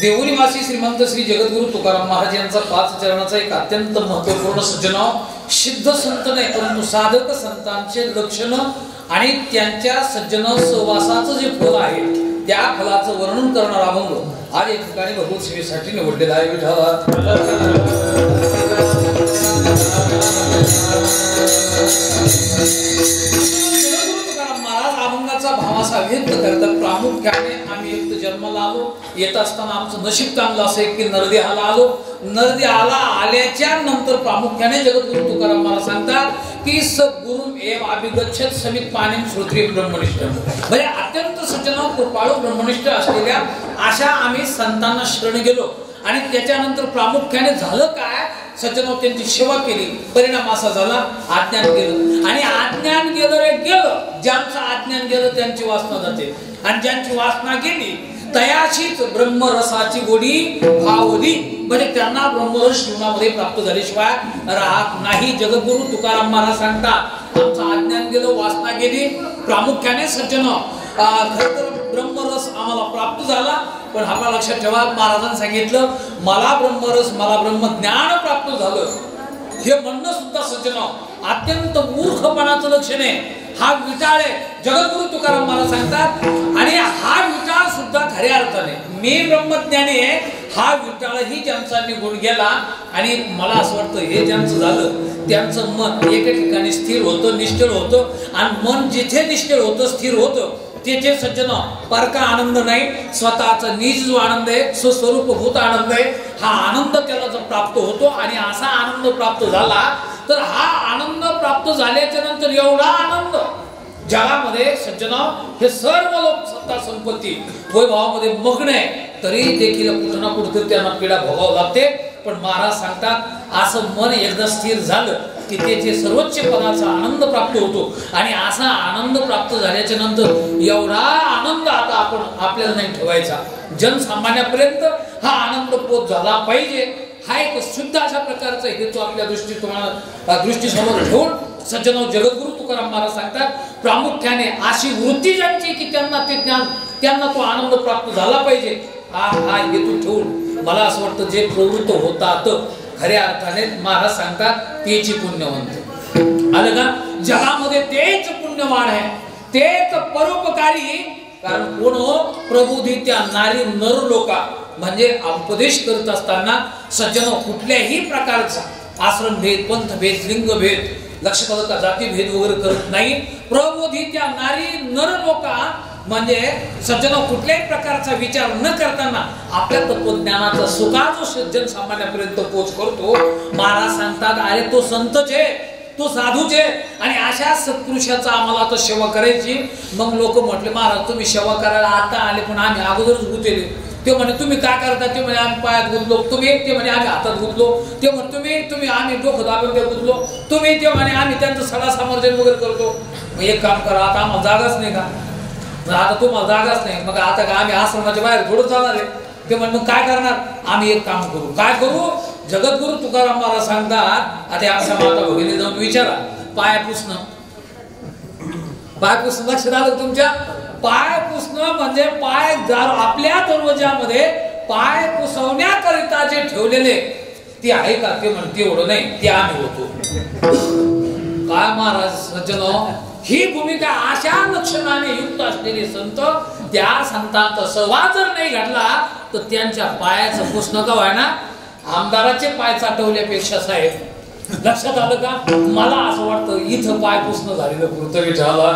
देवनिवासी श्रीमंत श्री जगद्गुरु तुकाराम महाराज यांचा 5 चरणाचा एक अत्यंत महत्त्वपूर्ण सज्जनाव सिद्ध संत नाही परंतु साधक संतांचे लक्षण आणि त्यांच्या सज्जन सहवासाचं जे फल आहे त्या फलाचं वर्णन करणारा अभंग आज या ठिकाणी भगवत सेवेसाठी निवडलेला आहे. अभंगाचा भावाचा व्यक्त करतात. प्रामुख्याने आम्ही एक जन्माला आलो, येत असताना आमचं नशीब चांगलं असं की नरदेहाला आलो. नरदेहाला आल्याच्या नंतर प्रामुख्याने जगद्गुरु तुकाराम महाराज सांगतात की सद्गुरु एव अभिगच्छत समित पाणिम श्रोत्री ब्रह्मनिष्ठ, म्हणजे अत्यंत सज्जन कृपाळू ब्रह्मनिष्ठ असलेल्या अशा आम्ही संतांना शरण गेलो. आणि त्याच्यानंतर प्रामुख्याने झालं काय, सज्जनाव त्यांची सेवा केली. परिणाम असा झाला अज्ञान गेलं. आणि अज्ञान गेलं रे गेलं, ज्यांचं अज्ञान गेलं त्यांची वासना जाते आणि ज्यांची वासना गेली तयाशीच ब्रह्मरसाची गोडी भावली, म्हणजे त्यांना ब्रह्मरस जीवनामध्ये प्राप्त झाल्याशिवाय राहत नाही. जगद्गुरु तुकाराम महाराज सांगतात आमचं अज्ञान गेलं, वासना गेली. प्रामुख्याने सज्जन खरं तर ब्रह्मरस आम्हाला प्राप्त झाला, पण आपल्या लक्षात ठेवा महाराजांनी सांगितलं मला ब्रह्मरस मला ब्रह्मज्ञान प्राप्त झालं हे म्हणणं सुद्धा सज्जनाव अत्यंत मूर्खपणाचं लक्षण आहे. हा विटाळ आहे. जगद्गुरु तुकाराम महाराज सांगतात आणि हा विटाळ सुद्धा खऱ्या अर्थाने मी ब्रह्मज्ञानी आहे हा विटाळही ज्यांचा निघून गेला. आणि मला असं वाटतं हे ज्यांचं झालं त्यांचं मन एका ठिकाणी स्थिर होतं, निश्चल होतं. आणि मन जिथे निश्चल होतं स्थिर होतं त्याचे सज्जन परका आनंद नाही, स्वतःचा निज जो आनंद आहे स्वस्वरूपभूत आनंद आहे हा आनंद त्याला जर प्राप्त होतो. आणि असा आनंद प्राप्त झाला तर हा आनंद प्राप्त झाल्याच्या नंतर एवढा आनंद जगामध्ये सज्जन हे सर्व लोक सत्ता संपत्ती वैभवामध्ये मग्न आहे तरी देखील कुठं ना कुठं त्यांना पीडा भोगावं लागते. पण महाराज सांगतात असं मन एकदा स्थिर झालं की त्याचे सर्वोच्च पदाचा आनंद प्राप्त होतो. आणि असा आनंद प्राप्त झाल्याच्या नंतर एवढा आनंद आता आपण आपल्याला नाही ठेवायचा, जनसामान्यापर्यंत हा आनंद पोच झाला पाहिजे. हा एक शुद्ध अशा प्रकारचा हेतू आपल्या दृष्टीसमोर ठेवून सज्जन जगद्गुरु तुकाराम महाराज सांगतात प्रामुख्याने अशी वृत्ती ज्यांची की त्यांना ते ज्ञान त्यांना तो आनंद प्राप्त झाला पाहिजे हा हेतू ठेवून मला असं वाटतं जे प्रवृत्त होतात खऱ्या अर्थाने महाराज सांगतात तेच पुण्यवंत. आलं का? जगामध्ये तेच पुण्यवान आहे, तेच परोपकारी. कारण कोण प्रबोधी त्या नारी नर लोका म्हणजे उपदेश करत असताना सज्जन कुठल्याही प्रकारचा आश्रमभेद पंथभेद लिंगभेद लक्षात आलं का जातीभेद वगैरे करत नाही. प्रबोधी त्या नारी नर लोका म्हणजे सज्जन कुठल्याही प्रकारचा विचार न करताना आपल्या तत्वज्ञानाचा सुका जो सज्जन सामान्यापर्यंत पोच करतो. महाराज सांगतात अरे तो संतच आहे, तो साधूच आहे. आणि अशा सत्पुरुषाचा आम्हाला आता सेवा करायची. मग लोक म्हटले महाराज तुम्ही सेवा करायला आता आले पण आम्ही अगोदरच गुंतले. ते म्हणे तुम्ही काय करता, ते म्हणे आम्ही पायात गुंतलो. तुम्ही ते म्हणे आम्ही हातात गुंतलो. ते म्हणे तुम्ही आम्ही डोकं दाबून ते गुंतलो. तुम्ही ते म्हणे आम्ही त्यांचं सडा समर्जन वगैरे करतो. मग एक काम करा आता आम्हाला जागाच नाही का, आता तुम्हाला जागाच नाही मग आता का आम्ही आश्रमाच्या बाहेर थोडं जाणार आहे. ते म्हण मग काय करणार, आम्ही एक काम करू. काय करू? जगद्गुरु तुकाराम महाराज सांगतात आता आमच्या माता भगिनी जाऊन विचारा पाय पुसणं. पाय पुसणं लक्षात आलं तुमच्या? पाय पुसणं म्हणजे पाय आपल्या दरवाजामध्ये पाय पुसवण्याकरिता जे ठेवलेले ते आहे का? ते म्हणते एवढं नाही ते आम्ही होतो. काय महाराज सज्जन ही भूमिका अशा लक्षणाने युक्त असलेले संत त्या संतांचा सहवास जर नाही घडला तर त्यांच्या पायाचं पुसणं का व्हायना आमदाराचे पाय चाटवल्यापेक्षा साहेब लक्षात आलं का? मला असं वाटतं इथं पाय पुसणं झालेलं पुरतं झाला.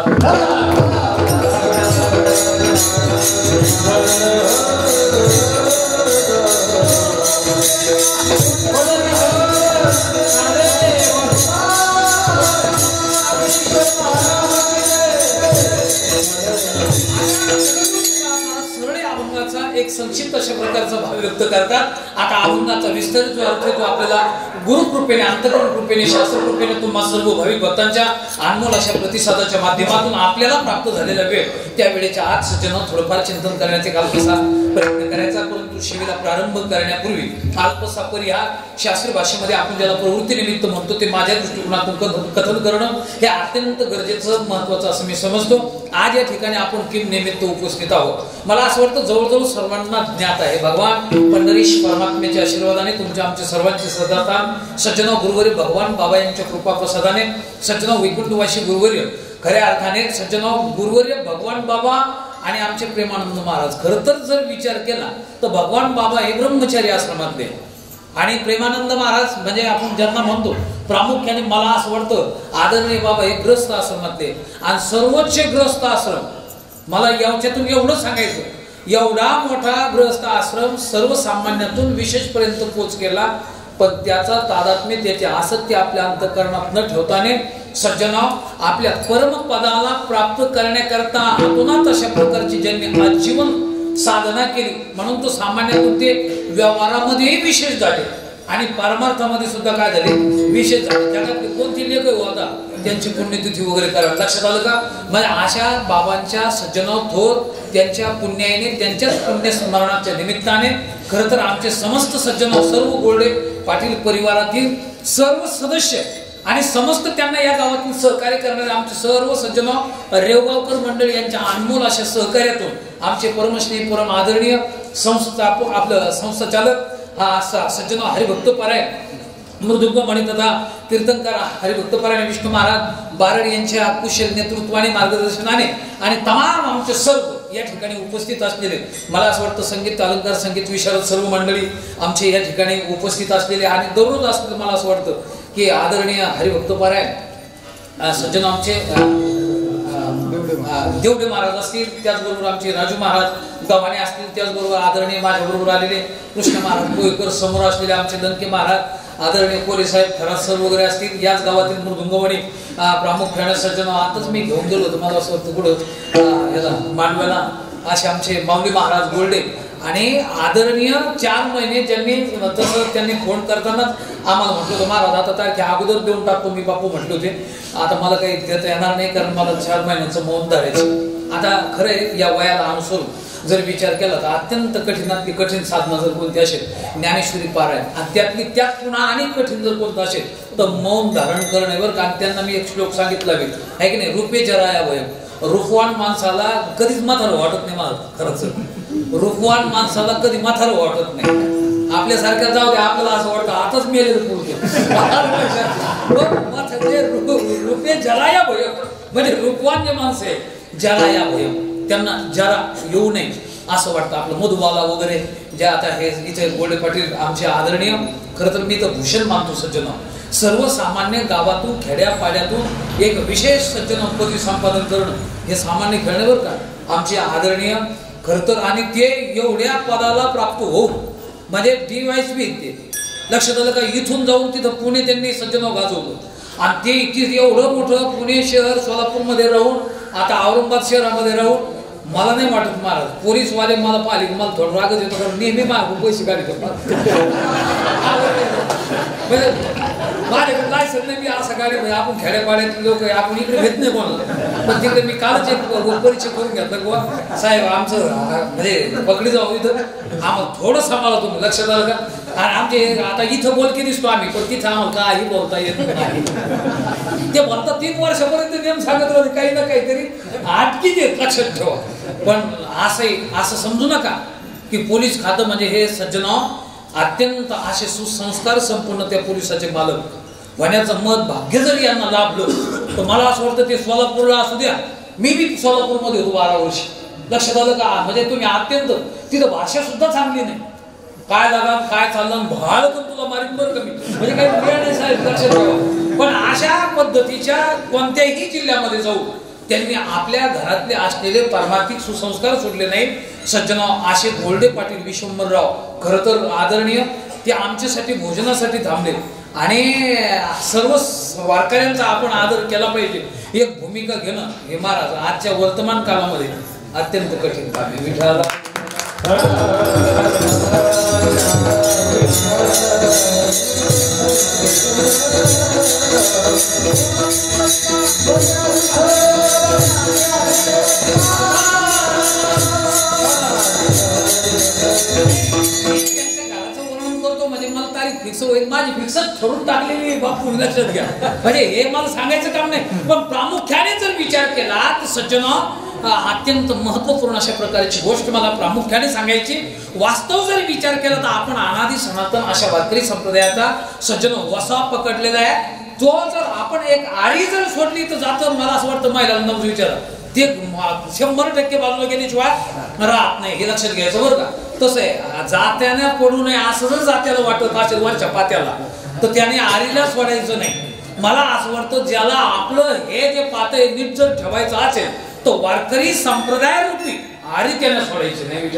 एक संक्षिप्त अशा प्रकारचा भाव व्यक्त करतात. आता अभंगाचा विस्तारित जो अर्थ तो आपल्याला गुरुकृपेने अंतःकरण कृपेने शास्त्र कृपेने तुम्हा सर्व भाविक भक्तांच्या अनमोल अशा प्रतिसादाच्या माध्यमातून आपल्याला प्राप्त झालेला वेळ त्या वेळेच्या आज सज्जन थोडंफार चिंतन करण्याचे अल्पसा प्रयत्न करायचा. परंतु शिवेला प्रारंभ करण्यापूर्वी अल्पसा परिहार शास्त्र भाषेमध्ये आपण ज्याला प्रवृत्ती निमित्त म्हणतो ते माझ्या दृष्टिकोनातून कथन करणं हे अत्यंत गरजेचं महत्वाचं असं मी समजतो. आज या ठिकाणी आपण किम निमित्त उपस्थित आहोत. मला असं वाटतं जवळजवळ सर्वांना ज्ञात आहे हे भगवान पंढरीश परमात्म्याच्या आशीर्वादाने तुमच्या आमच्या सर्वांचे सदातान सज्जन गुरुवर्य भगवान बाबा यांच्या कृपा प्रसादाने सज्जन वैकुंठवासी गुरुवर्य खऱ्या अर्थाने सज्जन गुरुवर्य भगवान बाबा आणि आमचे प्रेमानंद महाराज खरं तर जर विचार केला तर भगवान बाबा हे ब्रह्मचारी आश्रमातले आणि प्रेमानंद महाराज म्हणजे आपण ज्यांना म्हणतो प्रामुख्याने मला असं वाटतं आदरणीय बाबा हे ग्रस्त आश्रमातले आणि सर्वोच्च ग्रस्त आश्रम. मला याच्यातून एवढं सांगायचं एवढा मोठा ग्रस्त आश्रम सर्वसामान्यातून विशेषपर्यंत पोच केला पण त्याचा तादात्म्य त्याचे आसक्ती आपल्या अंतःकरणात न ठेवताने सज्जन आपल्या परमपदाला प्राप्त करण्याकरता आतुनात अशा प्रकारची ज्यांनी आजीवन साधना केली म्हणून तो सामान्यातून ते व्यवहारामध्येही विशेष झाले आणि परमार्थामध्ये सुद्धा काय झाले विशेष झाले. जगातले कोणती लेख होता त्यांची पुण्यतिथी वगैरे करा लक्षात आलं का. म्हणजे अशा बाबांच्या सज्जन थोर त्यांच्या पुण्याने त्यांच्याच पुण्यस्मरणाच्या निमित्ताने खरं तर आमचे समस्त सज्जन सर्व गोल्डे पाटील परिवारातील सर्व सदस्य आणि समस्त त्यांना या गावातील सहकार्य करणारे आमचे सर्व सज्जन रेवगावकर मंडळी यांच्या अनमोल अशा सहकार्यातून आमचे परमश्री परम आदरणीय संस्थापक आपलं संस्थाचालक हा असा सज्जन हरिभक्त पारायण मृदुंग मणी तथा कीर्तनकार हरिभक्त पारायण विष्णू महाराज बारड यांच्या कुशल नेतृत्वाने मार्गदर्शनाने आणि तमाम आमचे सर्व या ठिकाणी उपस्थित असलेले मला असं वाटतं संगीत अलंकार संगीत विशारद सर्व मंडळी आमचे या ठिकाणी उपस्थित असलेले आणि दररोज असलेले मला असं वाटतं की आदरणीय हरिभक्त पारायण सज्जन आमचे देवडे महाराज असतील त्याचबरोबर आमचे राजू महाराज गव्हाणे असतील त्याचबरोबर आदरणीय माझ्याबरोबर आलेले कृष्ण महाराज कोळीकर समोर असलेले आमचे दणके महाराज आदरणीय कोले साहेब खरात सर वगैरे असतील याच गावातील मृदुंगवणी प्रामुख्याने सज्जन आताच मी घेऊन गेलो होतो मला असं वाटतं कुठं याला मांडव्याला असे आमचे माऊली महाराज गोल्डे आणि आदरणीय 4 महिने ज्यांनी तसं त्यांनी फोन करतानाच आम्हाला म्हटलं होतं महाराज आता तारखे अगोदर देऊन टाकतो मी बापू म्हटले होते आता मला काही देता येणार नाही कारण मला 4 महिन्याचं मौन धरायचं. आता खरं या वयाला अनुसरून जर विचार केला तर अत्यंत कठीणातली कठीण साधना जर कोणती असेल ज्ञानेश्वरी पारायण आणि त्यातली त्यात पुन्हा अनेक कठीण जर कोणतं असेल तर मौन धारण करण्यावर कारण त्यांना मी एक श्लोक सांगितला आहे की नाही रूपे जराया वय रूपवान माणसाला कधीच म्हातारं वाटत नाही मला खरंच रूपवान माणसाला कधी म्हातारं वाटत नाही आपल्यासारख्या जाऊ दे आपल्याला असं वाटतं आताच मेलेलं पुढे रूपे जराया भय म्हणजे रूपवान जे माणसं आहे जराया भय त्यांना जरा येऊ नये असं वाटतं. आपलं मधुबाला वगैरे ज्या आता हे इथे गोल्डे पाटील आमचे आदरणीय खरं तर मी तर भूषण मानतो सज्जन सर्वसामान्य गावातून खेड्यापाड्यातून एक विशेष सज्जन पदवी संपादन करणं हे सामान्य खेळण्यावर का आमचे आदरणीय खरं तर आणि ते एवढ्या पदाला प्राप्त होऊ म्हणजे DYSP ते लक्षात आलं का इथून जाऊन तिथं पुणे त्यांनी सज्जन गाजवलं आणि ते इतकी एवढं मोठं पुणे शहर सोलापूरमध्ये राहून आता औरंगाबाद शहरामध्ये राहून मला नाही वाटत महाराज पोलीसवाले मला पाहिले मला थोडं रागच येतो कारण नेहमी मागून पैसे काढतो माझ्याकडे लायसन नाही मी असं गाडी म्हणजे आपण खेड्यापाड्यातले लोक आपण इकडे घेत नाही कोणाला पण तिकडे मी कालच एक परिचय करून घेतला किंवा साहेब आमचं म्हणजे पकडी जाऊ इथं आम्हाला थोडं सांभाळा तुम्ही लक्षात आलं का आणि आमचे आता इथं बोलके दिसतो आम्ही पण तिथं आम्हाला काही बोलता येत नाही ते बोलता 3 वर्षापर्यंत नियम सांगत राहते काही ना काहीतरी आटकी देत लक्षात ठेवा पण असं समजू नका की पोलीस खातं म्हणजे हे सज्जन अत्यंत असे सुसंस्कार संपूर्ण त्या पोलिसाचे मालक होण्याचं मत भाग्य जरी यांना लाभलं तर मला असं वाटतं ते सोलापूरला असू द्या मी बी सोलापूरमध्ये होतो 12 वर्ष लक्षात आलं का म्हणजे तुम्ही अत्यंत तिथं भाषा सुद्धा चांगली नाही काय लागा काय चाललं भाळ पण तुला मारीन बरं कमी म्हणजे काही क्रिया नाही साहेब लक्षात ठेवा पण अशा पद्धतीच्या कोणत्याही जिल्ह्यामध्ये जाऊ त्यांनी आपल्या घरातले असलेले पारमार्थिक सुसंस्कार सोडले नाही. सज्जन असे गोल्डे पाटील विश्वंभरराव खरं तर आदरणीय ते आमच्यासाठी भोजनासाठी थांबले आणि सर्व वारकऱ्यांचा आपण आदर केला पाहिजे एक भूमिका घेणं हे महाराज आजच्या वर्तमान काळामध्ये अत्यंत कठीण काम आहे. विठ्ठलाला फिक्स होईल माझी फिक्स ठरून टाकलेली बापू लक्षात घ्या म्हणजे हे मला सांगायचं काम नाही पण प्रामुख्याने जर विचार केला तर सज्जन अत्यंत महत्त्वपूर्ण अशा प्रकारची गोष्ट मला प्रामुख्याने सांगायची. वास्तव जर विचार केला तर आपण अनादी सनातन अशा वारकरी संप्रदायाचा सज्जन वसा पकडलेला आहे. तो जर आपण एक आळी जर सोडली तर जातं. मला असं वाटतं महिलांना विचारा ते 100% बाजूला गेल्याशिवाय राहत नाही, हे लक्षात घ्यायचं बरं का. तसं आहे, जात्याने पडू नये असं जर जात्याला वाटत असेल वरच्या पात्याला तर त्याने आळीला सोडायचं नाही. मला असं वाटतं ज्याला आपलं हे जे पातळ नीट जर ठेवायचं असेल तर वारकरी संप्रदाय रूपी आळी त्याने सोडायची नाही.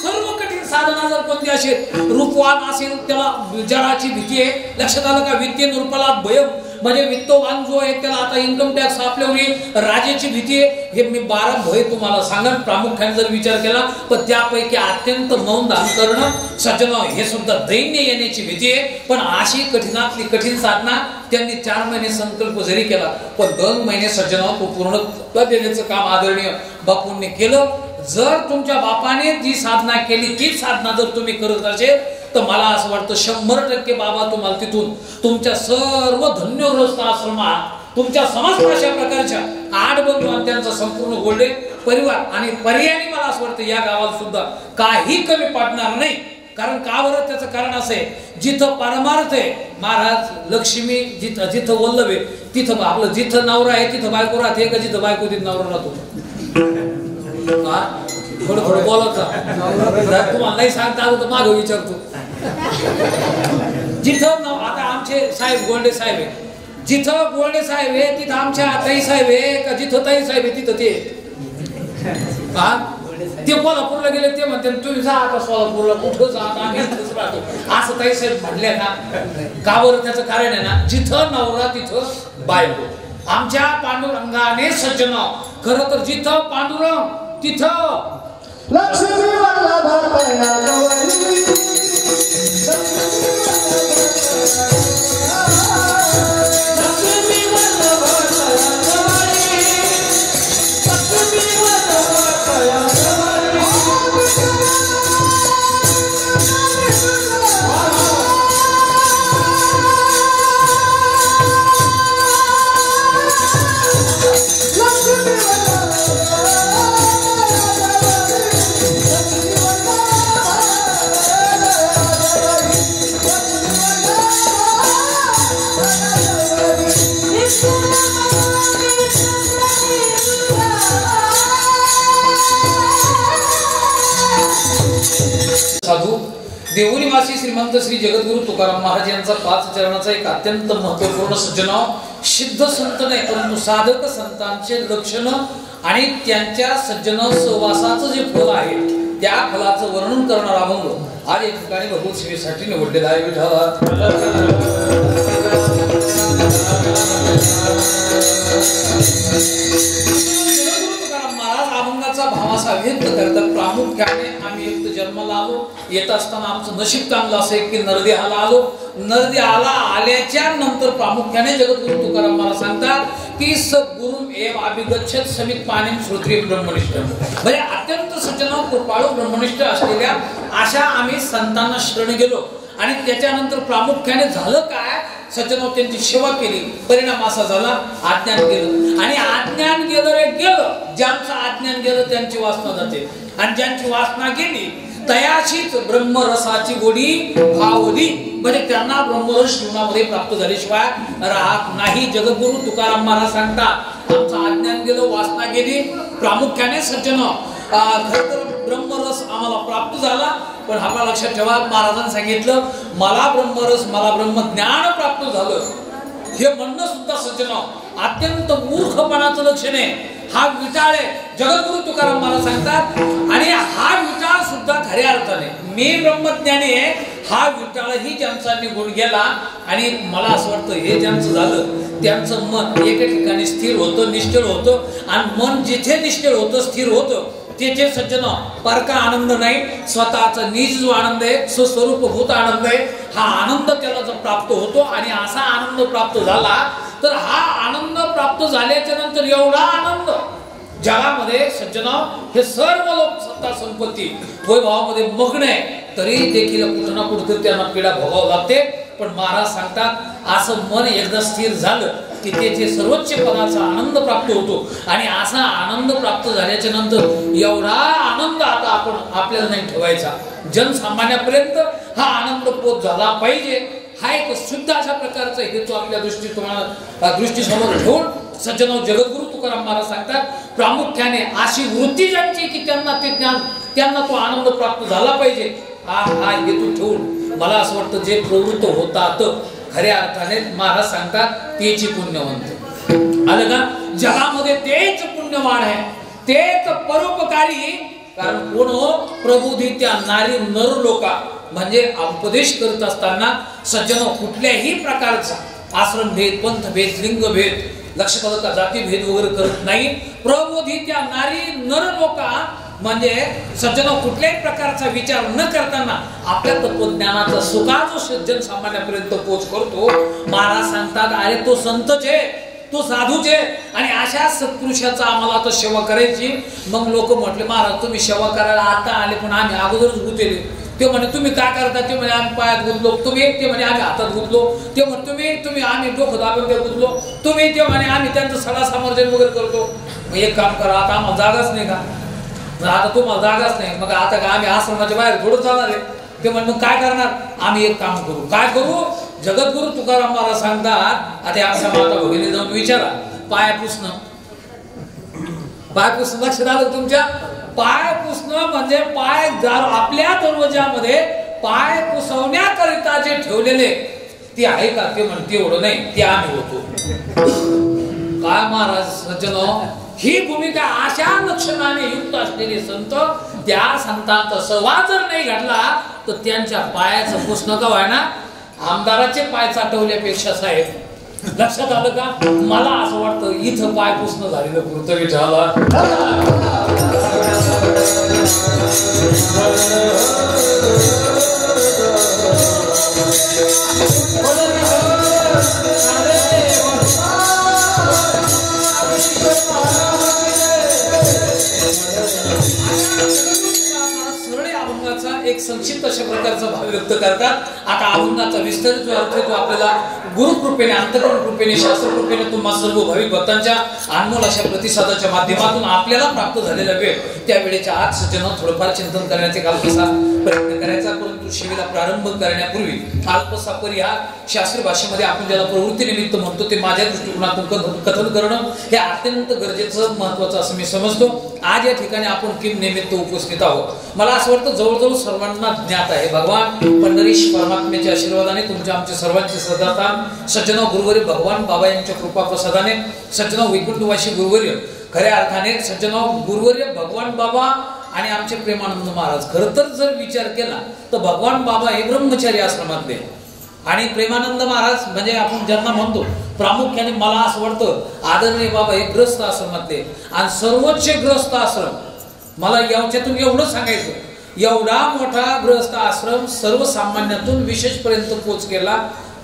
सर्व कठीण साधना जर कोणती असेल, रूपवान असेल त्याला विचाराची भीती आहे. लक्षात आलं का? वित्तीय रूपाला भय म्हणजे वित्तवान जो आहे त्याला आता इन्कम टॅक्स आपल्यावर राजाची भीती आहे. हे मी 12 भय तुम्हाला सांगा प्रामुख्याने जर विचार केला. पण त्यापैकी अत्यंत मौन दान करणं सज्जन हे सुद्धा दैन्य येण्याची भीती आहे. पण अशी कठीणातली कठीण साधना त्यांनी 4 महिने संकल्प जरी केला पण 2 महिने सज्जन पूर्ण देण्याचं काम आदरणीय बापूंनी केलं. जर तुमच्या बापाने जी साधना केली तीच साधना जर तुम्ही करत असेल तर मला असं वाटतं 100% बाबा तुम्हाला तिथून तुमच्या सर्व धन्यग्रस्त आश्रमात तुमच्या समस्त अशा प्रकारच्या 8 बंधू आणि त्यांचा संपूर्ण गोल्डे परिवार आणि पर्यायाने मला असं वाटतं या गावाला सुद्धा काही कमी पडणार नाही. कारण का बरं? त्याचं कारण असं आहे, जिथं परमार्थ आहे महाराज लक्ष्मी, जिथं जिथं वल्लभ आहे तिथं आपलं, जिथं नवरा आहे तिथं बायको राहते का जिथं बायको तिथं नवरा राहतो? थोडं थोडं बोलत तुम्हाला नाही सांगता आलं तर मागं विचारतो. जिथं आता आमचे साहेब गोल्डे साहेब आहे, जिथं गोल्डे साहेब आहे तिथं आमच्या ताई साहेब आहे का जिथं ताई साहेब आहे तिथं ते ते कोल्हापूरला गेले ते म्हणते तुम्ही जा आता सोलापूरला, कुठं जा आम्ही इथंच राहतो असं ताई साहेब म्हणले ना. का बरं? त्याचं कारण आहे ना, जिथं नवरा तिथं बायको. आमच्या पांडुरंगाने सज्जन खरं तर जिथं पांडुरंग तिथं लक्ष्मी साधू देवनिवासी श्रीमंत श्री जगद्गुरु तुकाराम महाराज यांचा 5 चरणाचा एक अत्यंत महत्त्वपूर्ण सज्जन सिद्ध संत नाही परंतु साधक संतांचे लक्षण आणि त्यांच्या सज्जन सहवासाचं जे फल आहे त्या फलाचं वर्णन करणारा अभंग आज या ठिकाणी भगवत सेवेसाठी निवडलेला आहे. अभंगाचा भावाचा व्यक्त करतात. प्रामुख्याने आम्ही युक्त जन्माला आलो, येत असताना आमचं नशीब चांगलं असं की नरदेहाला आलो. नरदेहाला आल्याच्या नंतर प्रामुख्याने जगद्गुरु तुकाराम महाराज सांगतात की सद्गुरु एव अभिगच्छत समित पाणीम श्रोत्रिय ब्रह्मनिष्ठ, म्हणजे अत्यंत सज्जन कृपाळू ब्रह्मनिष्ठ असलेल्या अशा आम्ही संतांना शरण गेलो. आणि त्याच्यानंतर प्रामुख्याने झालं काय, सज्जनांनी त्यांची सेवा केली, परिणाम असा झाला अज्ञान गेलं. आणि अज्ञान गेलं रे गेलं, ज्यांचं अज्ञान गेलं त्यांची वासना जाते आणि ज्यांची वासना गेली तयाशीच ब्रह्मरसाची गोडी भावली, म्हणजे त्यांना ब्रह्मरस जीवनामध्ये प्राप्त झाल्याशिवाय राहत नाही. जगद्गुरु तुकाराम महाराज सांगतात आमचं अज्ञान गेलं, वासना गेली. प्रामुख्याने सज्जन खरं ब्रह्मरस आम्हाला प्राप्त झाला. पण हा लक्षात ठेवा, महाराजांनी सांगितलं मला ब्रह्मरस मला ब्रह्मज्ञान प्राप्त झालं हे म्हणणं सुद्धा सज्जन अत्यंत मूर्खपणाचं लक्षण आहे. हा विचार आहे जगद्गुरु तुकाराम महाराज सांगतात. आणि हा विचार सुद्धा खऱ्या अर्थाने मी ब्रह्मज्ञानी आहे हा विचारही ज्यांचा निघून गेला. आणि मला असं वाटतं हे ज्यांचं झालं त्यांचं मन एका ठिकाणी स्थिर होतं, निश्चल होतं. आणि मन जिथे निश्चल होतं, स्थिर होतं, तेथे सज्जन परका आनंद नाही, स्वतःचा निज जो आनंद आहे, स्वस्वरूपभूत आनंद आहे, हा आनंद त्याला जर प्राप्त होतो. आणि असा आनंद प्राप्त झाला तर हा आनंद प्राप्त झाल्याच्या नंतर एवढा आनंद जगामध्ये सज्जन हे सर्व लोक सत्ता संपत्ती वैभवामध्ये मग्न आहे. तरी देखील कुठं ना कुठं त्यांना पीडा भोगावं लागते. पण महाराज सांगतात असं मन एकदा स्थिर झालं की त्याचे सर्वोच्च पदाचा आनंद प्राप्त होतो. आणि असा आनंद प्राप्त झाल्याच्या नंतर एवढा आनंद आता आपण आपल्याला नाही ठेवायचा. जनसामान्यापर्यंत हा आनंद पोच झाला पाहिजे. हा एक शुद्ध अशा प्रकारचा हेतू आपल्या दृष्टीसमोर ठेवून सज्जनो जगद्गुरु तुकाराम महाराज सांगतात प्रामुख्याने अशी वृत्ती ज्यांची की त्यांना ते ज्ञान त्यांना तो आनंद प्राप्त झाला पाहिजे. हा हेतू ठेवून मला असं वाटतं जे प्रवृत्त होतात खऱ्या अर्थाने महाराज सांगतात तेच पुण्यवंत. आलं का? जगामध्ये तेच पुण्यवान आहे, तेच परोपकारी. कारण कोण हो? प्रबुधी त्या नारी नर लोका. म्हणजे उपदेश करत असताना सज्जन कुठल्याही प्रकारचा आश्रम भेद, पंथ भेद, लिंग भेद, लक्षात आलं का, जाती भेद वगैरे करत नाही. प्रबोधी त्या नारी नर लोका म्हणजे सज्जन कुठल्याही प्रकारचा विचार न करताना आपल्या तत्वज्ञानाचा सुखा जो सज्जन सामान्यापर्यंत पोच करतो. महाराज सांगतात अरे तो संतच आहे, तो साधूच आहे. आणि अशा सत्पुरुषाचा आम्हाला आता सेवा करायची. मग लोक म्हटले महाराज तुम्ही सेवा करायला आता आले पण आम्ही अगोदरच गुंतले. ते म्हणे तुम्ही काय करता? ते म्हणे आम्ही पायात गुंतलो. तुम्ही? ते म्हणे आम्ही हातात गुंतलो. ते म्हणे तुम्ही आम्ही डोकं दाबून ते गुंतलो. तुम्ही? ते म्हणे आम्ही त्यांचं सडा समर्जन वगैरे करतो. मग एक काम करा, आता आम्हाला जागाच नाही का? आता तुम्हाला जागाच नाही, मग आता का आम्ही आश्रमाच्या बाहेर थोडं चालणार आहे? ते म्हणे मग काय करणार? आम्ही एक काम करू. काय करू? जगद्गुरु तुकाराम महाराज सांगतात आता आमच्या माता भगिनी जाऊन विचारा पाय पुसणं. पाय पुसणं लक्षात आलं तुमच्या? पाय पुसणं म्हणजे पाय आपल्या दरवाजामध्ये पाय पुसवण्याकरिता जे ठेवलेले ते आहे का? ते म्हणते एवढं नाही, ते आम्ही होतो. काय महाराज सज्जनो, ही भूमिका अशा लक्षणाने युक्त असलेले संत, त्या संतांचा सहवास जर नाही घडला तर त्यांच्या पायाचं पुसणं का व्हायना आमदाराचे पाय चाटवल्यापेक्षा साहेब. लक्षात आलं का? मला असं वाटतं इथं पाय पुसणं झालेलं कृतज्ञ झाला. एक संक्षिप्त अशा प्रकारचा भाव व्यक्त करतात. आता अभंगाचा विस्तारित जो अर्थ तो आपल्याला गुरुकृपेने, अंतःकरण कृपेने, शास्त्र कृपेने तुम्हा सर्व भाविक भक्तांच्या अनमोल अशा प्रतिसादाच्या माध्यमातून आपल्याला प्राप्त झालेला वेळ त्या वेळेच्या आत सज्जन थोडंफार चिंतन करण्याचे कालपसा प्रयत्न करायचा. परंतु शिवेला प्रारंभ करण्यापूर्वी अल्पसा परिहार शास्त्रीय भाषेमध्ये आपण ज्याला प्रवृत्ती निमित्त म्हणतो ते माझ्या दृष्टिकोनातून कथन करणं हे अत्यंत गरजेचं महत्वाचं असं मी समजतो. आज या ठिकाणी आपण किम निमित्त उपस्थित आहोत. मला असं वाटतं जवळजवळ सर्वांना ज्ञात आहे भगवान पंढरीश परमात्म्याच्या आशीर्वादाने तुमच्या आमच्या सर्वांचे सदातान सज्जन गुरुवर्य भगवान बाबा यांच्या कृपा प्रसादाने सज्जन वैकुंठवासी गुरुवर्य खऱ्या अर्थाने सज्जन गुरुवर्य भगवान बाबा आणि आमचे प्रेमानंद महाराज. खरं तर जर विचार केला तर भगवान बाबा हे ब्रह्मचारी आश्रमातले आणि प्रेमानंद महाराज म्हणजे आपण ज्यांना म्हणतो प्रामुख्याने मला असं वाटतं आदरणीय बाबा हे ग्रस्त आश्रमातले आणि सर्वोच्च ग्रस्त आश्रम. मला याच्यातून एवढं सांगायचं, एवढा मोठा ग्रस्त आश्रम सर्वसामान्यातून विशेषपर्यंत पोच केला.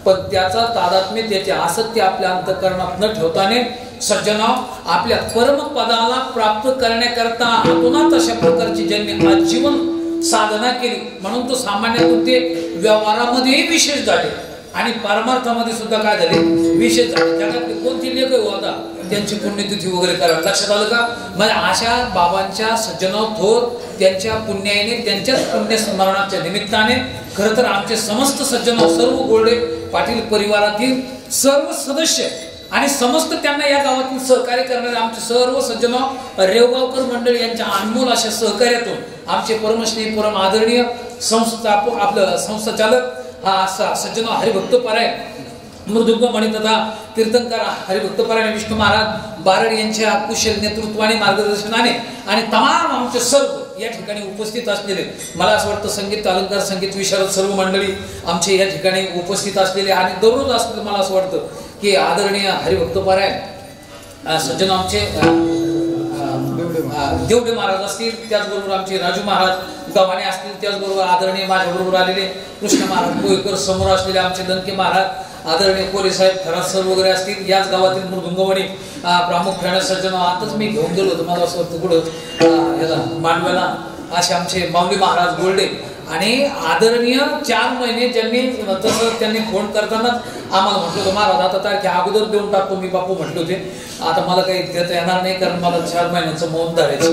पण त्याचा तादात्म्य त्याचे असत्य आपल्या अंतःकरणात न ठेवताने सज्जना आपल्या परमपदाला प्राप्त करण्याकरता आतुनात अशा प्रकारची ज्यांनी आजीवन साधना केली म्हणून तो सामान्यातून ते व्यवहारामध्येही विशेष झाले आणि परमार्थामध्ये सुद्धा काय झाले विशेष झाले. जगातले कोणती लेख होता त्यांची पुण्यतिथी वगैरे करा. लक्षात आलं का? म्हणजे अशा बाबांच्या सज्जन थोर त्यांच्या पुण्याने त्यांच्याच पुण्यस्मरणाच्या निमित्ताने खरं तर आमचे समस्त सज्जन सर्व गोल्डे पाटील परिवारातील सर्व सदस्य आणि समस्त त्यांना या गावातील सहकार्य करणारे आमचे सर्व सज्जन रेवगावकर मंडळी यांच्या अनमोल अशा सहकार्यातून आमचे परमश्री परम आदरणीय संस्थापक आपलं संस्थाचालक हा सज्जन हरिभक्त पारायण मृदुंग मणी तथा कीर्तनकार हरिभक्त पारायण विष्णू महाराज बारड यांच्या कुशल नेतृत्वाने मार्गदर्शनाने आणि तमाम आमचे सर्व या ठिकाणी उपस्थित असलेले मला असं वाटतं संगीत अलंकार संगीत विशारद सर्व मंडळी आमचे या ठिकाणी उपस्थित असलेले आणि दररोज असलेले मला असं वाटतं की आदरणीय हरिभक्त पारायण सज्जन आमचे देवडे महाराज असतील, त्याचबरोबर आमचे राजू महाराज गव्हाणे असतील, त्याचबरोबर आदरणीय माझ्याबरोबर आलेले कृष्ण महाराज कोळीकर, समोर असलेले आमचे दणके महाराज आदरणीय कोरे साहेब खरात सर वगैरे असतील, याच गावातील मृदुंगवणी प्रामुख्याने सज्जन आताच मी घेऊन गेलो होतो मला असं वाटतं कुठं याला मांडव्याला असे आमचे माऊली महाराज गोल्डे आणि आदरणीय 4 महिने ज्यांनी तसं त्यांनी फोन करतानाच आम्हाला म्हटलं होतं महाराज आता तारखे अगोदर देऊन टाकतो मी बापू म्हटले होते आता मला काही देता येणार नाही कारण मला 4 महिन्याचं मौन धरायचं.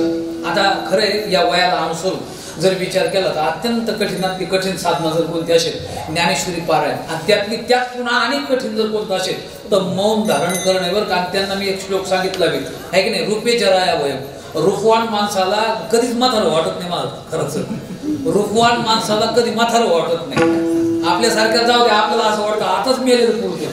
आता खरं आहे या वयाला अनुसरून जर विचार केला तर अत्यंत कठीणातली कठीण साधना जर कोणती असेल ज्ञानेश्वरी पारायण आणि त्यात पुन्हा अनेक कठीण जर कोणतं असेल तर मौन धारण करणे बरं. कारण त्यांना मी एक श्लोक सांगितला आहे की नाही, रूपे जराया वयम. रूपवान माणसाला कधीच म्हातारं वाटत नाही. मला खरंच रूपवान माणसाला कधी म्हातारं वाटत नाही. आपल्यासारख्या जाऊ दे आपल्याला असं वाटतं आताच मेलेलं पुरतो.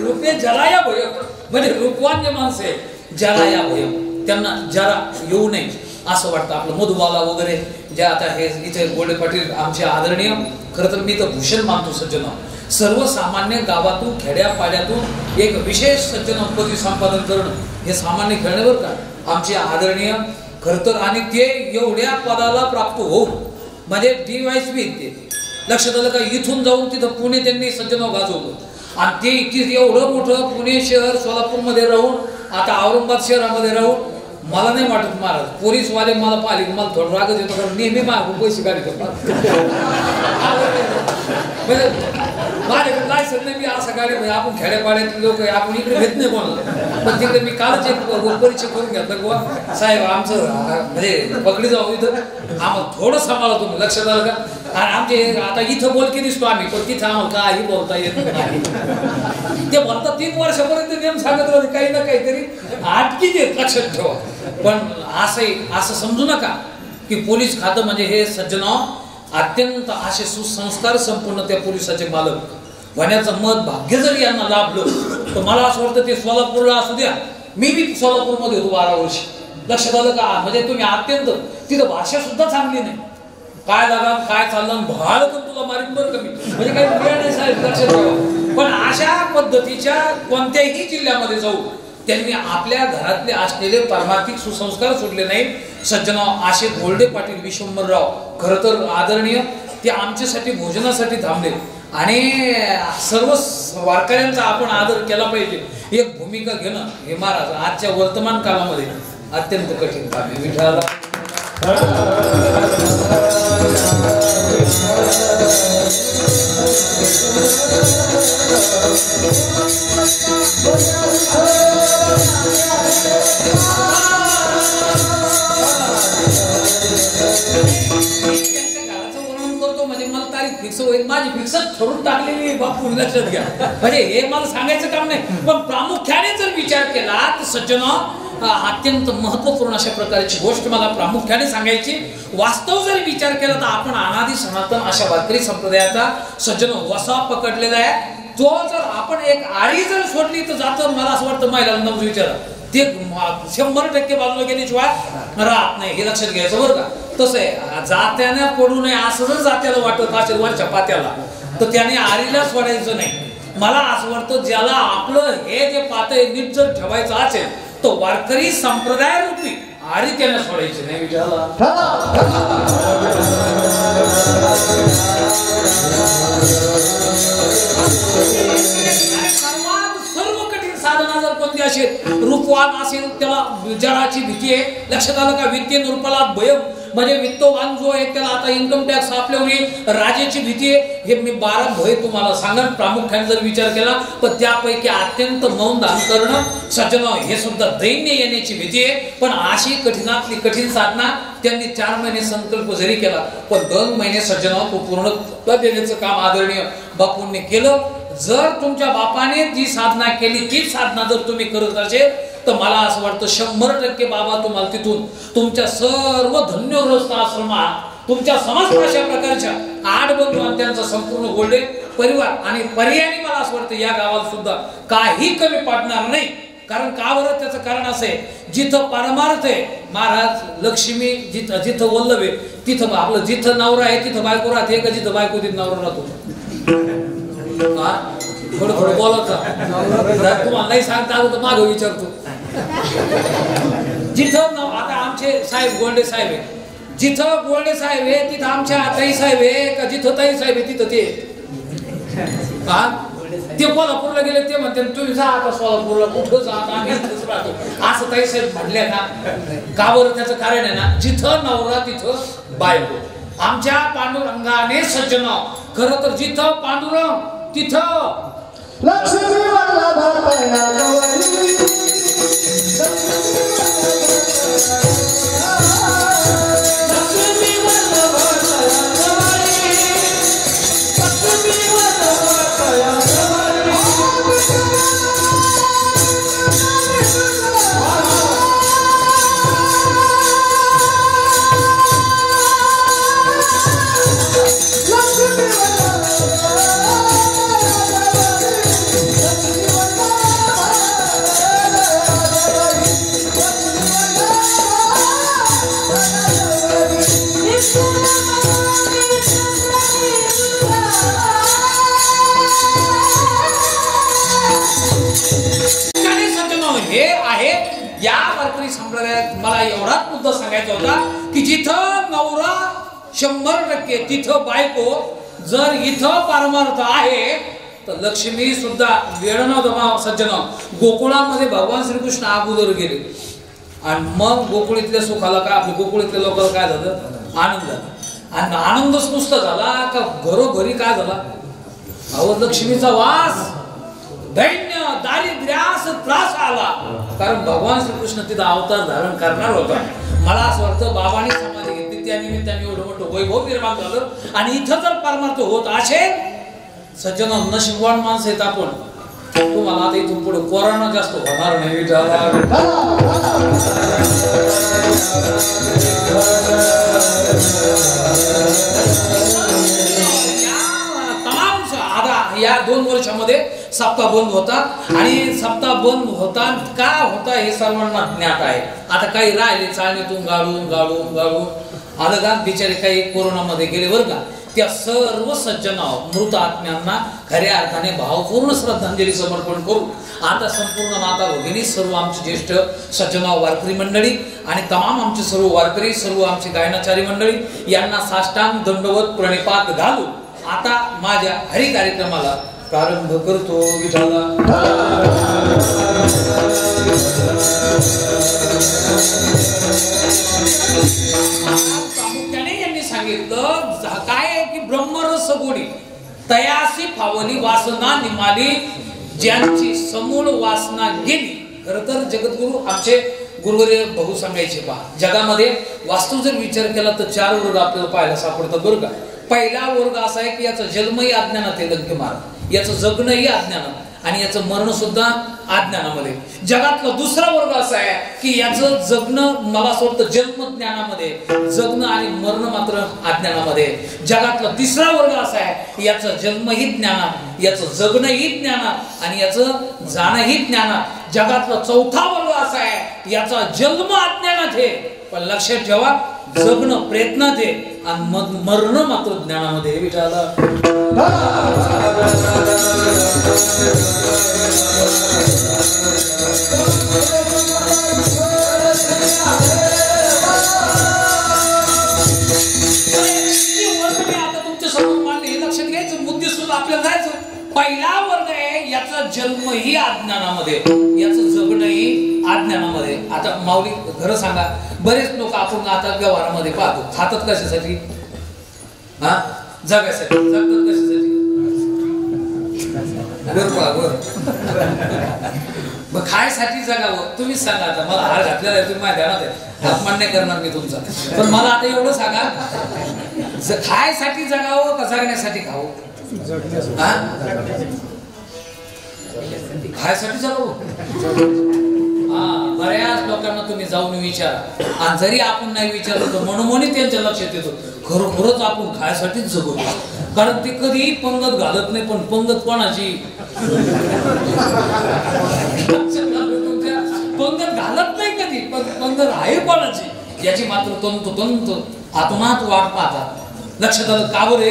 रूपे जराया भयम म्हणजे रूपवान जे माणसं आहे जराया भयम त्यांना जरा येऊ नये असं वाटतं. आपलं मधुबाला वगैरे ज्या आता हे इथे गोल्डे पाटील आमचे आदरणीय खरं तर मी तर भूषण मानतो सज्जन. सर्वसामान्य गावातून खेड्यापाड्यातून एक विशेष सज्जन पदवी संपादन करणं हे सामान्य खेळणे बरं का आमचे आदरणीय खरं तर. आणि ते एवढ्या पदाला प्राप्त होऊ म्हणजे DYSP ते लक्षात आलं का इथून जाऊन तिथं पुणे त्यांनी सज्जनाव गाजवलं आणि ते एवढं मोठं पुणे शहर सोलापूरमध्ये राहून आता औरंगाबाद शहरामध्ये राहून मला नाही वाटत महाराज पोलीसवाले मला पाहिले मला थोडं रागच येतो कारण नेहमी मागून पैसे काढतो माझ्याकडे लायसन नाही. मी असं गाडी म्हणजे आपण खेड्यापाड्यातले लोक आपण इकडे घेत नाही कोणाला पण तिकडे मी कालच एक परिचय करून घेतला गोवा साहेब आमचं म्हणजे पकडी जाऊ इथं आम्हाला थोडं सांभाळा तुम्ही लक्षात आलं का. आणि आमचे आता इथं बोलके दिसतो आम्ही पण तिथं आम्हाला काही बोलता येत नाही. ते बोलता 3 वर्षापर्यंत नियम सांगत राहते काही ना काहीतरी आटकी देत लक्षात ठेवा. पण असं समजू नका की पोलीस खातं म्हणजे हे सज्जनाव अत्यंत असे सुसंस्कार संपूर्ण त्या पोलिसाचे मालक होण्याचं मत भाग्य जरी यांना लाभलं तर मला असं वाटतं ते सोलापूरला असू द्या. मी सोलापूरमध्ये होतो 12 वर्ष लक्षात आलं का. म्हणजे तुम्ही अत्यंत तिथं भाषा सुद्धा चांगली नाही काय लागा काय चाललं भाळ पण तुला मारीन बरं कमी म्हणजे काही वेळ नाही साहेब लक्षात ठेवा. पण अशा पद्धतीच्या कोणत्याही जिल्ह्यामध्ये जाऊ त्यांनी आपल्या घरातले असलेले परमार्थिक सुसंस्कार सोडले नाहीत. सज्जनाव असे गोल्डे पाटील विश्वंभरराव खरं तर आदरणीय ते आमच्यासाठी भोजनासाठी थांबले आणि सर्व वारकऱ्यांचा आपण आदर केला पाहिजे एक भूमिका घेणं हे महाराज आजच्या वर्तमान काळामध्ये अत्यंत कठीण काम आहे. विठ्ठला फिक्स होईल माझी फिक्सच ठरून टाकलेली बापू लक्षात घ्या. म्हणजे हे मला सांगायचं काम नाही पण प्रामुख्याने जर विचार केला तर सज्जन अत्यंत महत्वपूर्ण अशा प्रकारची गोष्ट मला प्रामुख्याने सांगायची. वास्तव जर विचार केला तर आपण अनादी सनातन अशा वारकरी संप्रदायाचा सज्जन वसा पकडलेला आहे. तो जर आपण एक आळी जर सोडली तर जातं मला असं वाटतं महिलांना नवज विचारा ते 100% बाजूला गेल्याशिवाय राहत नाही हे लक्षात घ्यायचं बरं का. तसं आहे जात्याने पडू नये असं जर जात्याला वाटत असेल वरच्या पात्याला तर त्याने आरीला सोडायचं नाही. मला असं वाटतं ज्याला आपलं हे जे पातळ नीट जर ठेवायचं असेल तो वारकरी संप्रदाय रूपी आरी त्याने सोडायची नाही. विचारला सर्व कठीण साधना जर कोणती असेल रूपवान असेल त्याला जराची भीती आहे. लक्षात आलं का. वित्तीय रूपाला भय म्हणजे वित्तवान जो आहे त्याला आता इन्कम टॅक्स आपल्यावर राजाची भीती आहे. हे मी 12 भय तुम्हाला सांगा प्रामुख्याने जर विचार केला पण त्यापैकी अत्यंत मौन धारण करणं सज्जन हे सुद्धा दैन्य येण्याची भीती आहे. पण अशी कठीणातली कठीण साधना त्यांनी 4 महिने संकल्प जरी केला पण 2 महिने सज्जनावर पूर्ण देण्याचं काम आदरणीय बापूंनी केलं. जर तुमच्या बापाने जी साधना केली तीच साधना जर तुम्ही करत असेल तर मला असं वाटतं 100% बाबा तुम्हाला तिथून तुमच्या सर्व धन्यग्रस्त आश्रमात तुमच्या समस्त अशा प्रकारच्या 8 बंधू आणि त्यांचा संपूर्ण गोल्डे परिवार आणि पर्यायाने मला असं वाटतं या गावाला सुद्धा काही कमी पडणार नाही. कारण का बरं त्याचं कारण असं आहे जिथं परमार्थ आहे महाराज लक्ष्मी जिथं जिथं वल्लभ आहे तिथं आपलं जिथं नवरा आहे तिथं बायको राहते का जिथं बायको तिथं नवरा राहतो. थोडं थोडं बोलत तुम्हाला नाही सांगता आलं तर मागं विचारतो. जिथं आता आमचे साहेब गोल्डे साहेब आहे जिथं गोल्डे साहेब आहे तिथं आमच्या ताई साहेब आहे का जिथं ताई साहेब आहे तिथं ते ते कोल्हापूरला गेले ते म्हणते तुम्ही जा आता सोलापूरला कुठं जा आम्ही इथंच राहतो असं काही साहेब म्हणले ना का बरं त्याचं कारण आहे ना जिथं नवरा तिथं बायको आमच्या पांडुरंगाने सज्जन खरं तर जिथं पांडुरंग तिथं लक्ष्मी मला एवढाच मुद्दा सांगायचा होता की जिथं नवरा 100% तिथं बायको जर इथं पारमार्थ आहे तर लक्ष्मी सुद्धा वेळ न दमा सज्जन गोकुळामध्ये भगवान श्रीकृष्ण अगोदर गेले आणि मग गोकुळीतल्या सुखाला काय आपल्या गोकुळीतल्या लोकांना काय झालं आनंद झाला आणि आनंदच नुसता झाला का घरोघरी काय झाला अहो लक्ष्मीचा वास दैन्य दारिद्र्यास त्रास आला कारण भगवान श्रीकृष्ण तिथं अवतार धारण करणार होता मला असं वाटतं बाबांनी समाधी घेतली त्या निमित्ताने एवढं मोठं वैभव निर्माण झालं आणि इथं जर परमार्थ होत असेल सज्जन नशीबवान माणसं आहेत आपण तुम्हाला आता इथून पुढे कोरोना जास्त होणार नाही या 2 वर्षामध्ये सप्ताह बंद होतात आणि सप्ताह बंद होतात का होता हे सर्वांना ज्ञात आहे आता काही राहिले चालणीतून गाळून आलं का बिचारे काही कोरोनामध्ये गेले बरं का त्या सर्व सज्जन मृत आत्म्यांना खऱ्या अर्थाने भावपूर्ण श्रद्धांजली समर्पण करू आता संपूर्ण माता भगिनी सर्व आमची ज्येष्ठ सज्जन वारकरी मंडळी आणि तमाम आमचे सर्व वारकरी सर्व आमची गायनाचारी मंडळी यांना साष्टांग दंडवत प्रणिपात घालू आता माझ्या हरी कार्यक्रमाला प्रारंभ करतो विठाला प्रामुख्याने यांनी सांगितलं काय की ब्रह्मरस गोडी तयासी फावली वासना निमाली ज्यांची समूळ वासना गेली खरं तर जगद्गुरु आमचे गुरुवर्य बहु सांगायचे पहा जगामध्ये वास्तव जर विचार केला तर 4 वर्ग आपल्याला पाहायला सापडतात बरं का पहिला वर्ग असा आहे की याचा जन्मही अज्ञानात आहे लंकेमार याचं जगणंही अज्ञानात आणि याचं मरण सुद्धा अज्ञानामध्ये जगातला दुसरा वर्ग असा आहे की याचं जगणं मला असं वाटतं जन्म ज्ञानामध्ये जगणं आणि मरण मात्र अज्ञानामध्ये जगातला तिसरा वर्ग असा आहे याचं जन्मही ज्ञानात याचं जगणंही ज्ञानात आणि याचं जाणंही ज्ञानात जगातला चौथा वर्ग असा आहे याचा जन्म अज्ञानात आहे पण लक्षात ठेवा जगणं प्रयत्नात आहे आणि मग मरण मात्र ज्ञानामध्ये विचारला आता तुमच्या समोर मांडले हे लक्षात घ्यायचं मुद्दे सुद्धा आपल्याला जायचं पहिला वर्ग आहे याचा जन्मही अज्ञानामध्ये याचं जगणंही अज्ञानामध्ये आता माऊली खरं सांगा बरेच लोक आपण आता व्यवहारामध्ये पाहतो खातात कशासाठी हा जगासाठी जगतात कशासाठी मग खायसाठी जगावं तुम्हीच सांगा आता मला हार घातलेला आहे तुम्ही माझ्या ध्यानात आहे अपमान नाही करणार मी तुमचा पण मला आता एवढं सांगा खायसाठी जगावं का जगण्यासाठी खावं खायसाठी जगावं बऱ्याच लोकांना तुम्ही जाऊन विचारा आणि जरी आपण नाही विचारलं तर मनोमनी त्यांच्या लक्षात येतो खरोखरच आपण खायसाठीच जगतो कारण ते कधी पंगत घालत नाही पण पंगत कोणाची पंगत घालत नाही कधी पण पंगत आहे कोणाची याची मात्र तंतोतंत आतोनात वाट पाहतात लक्षात आलं का बरे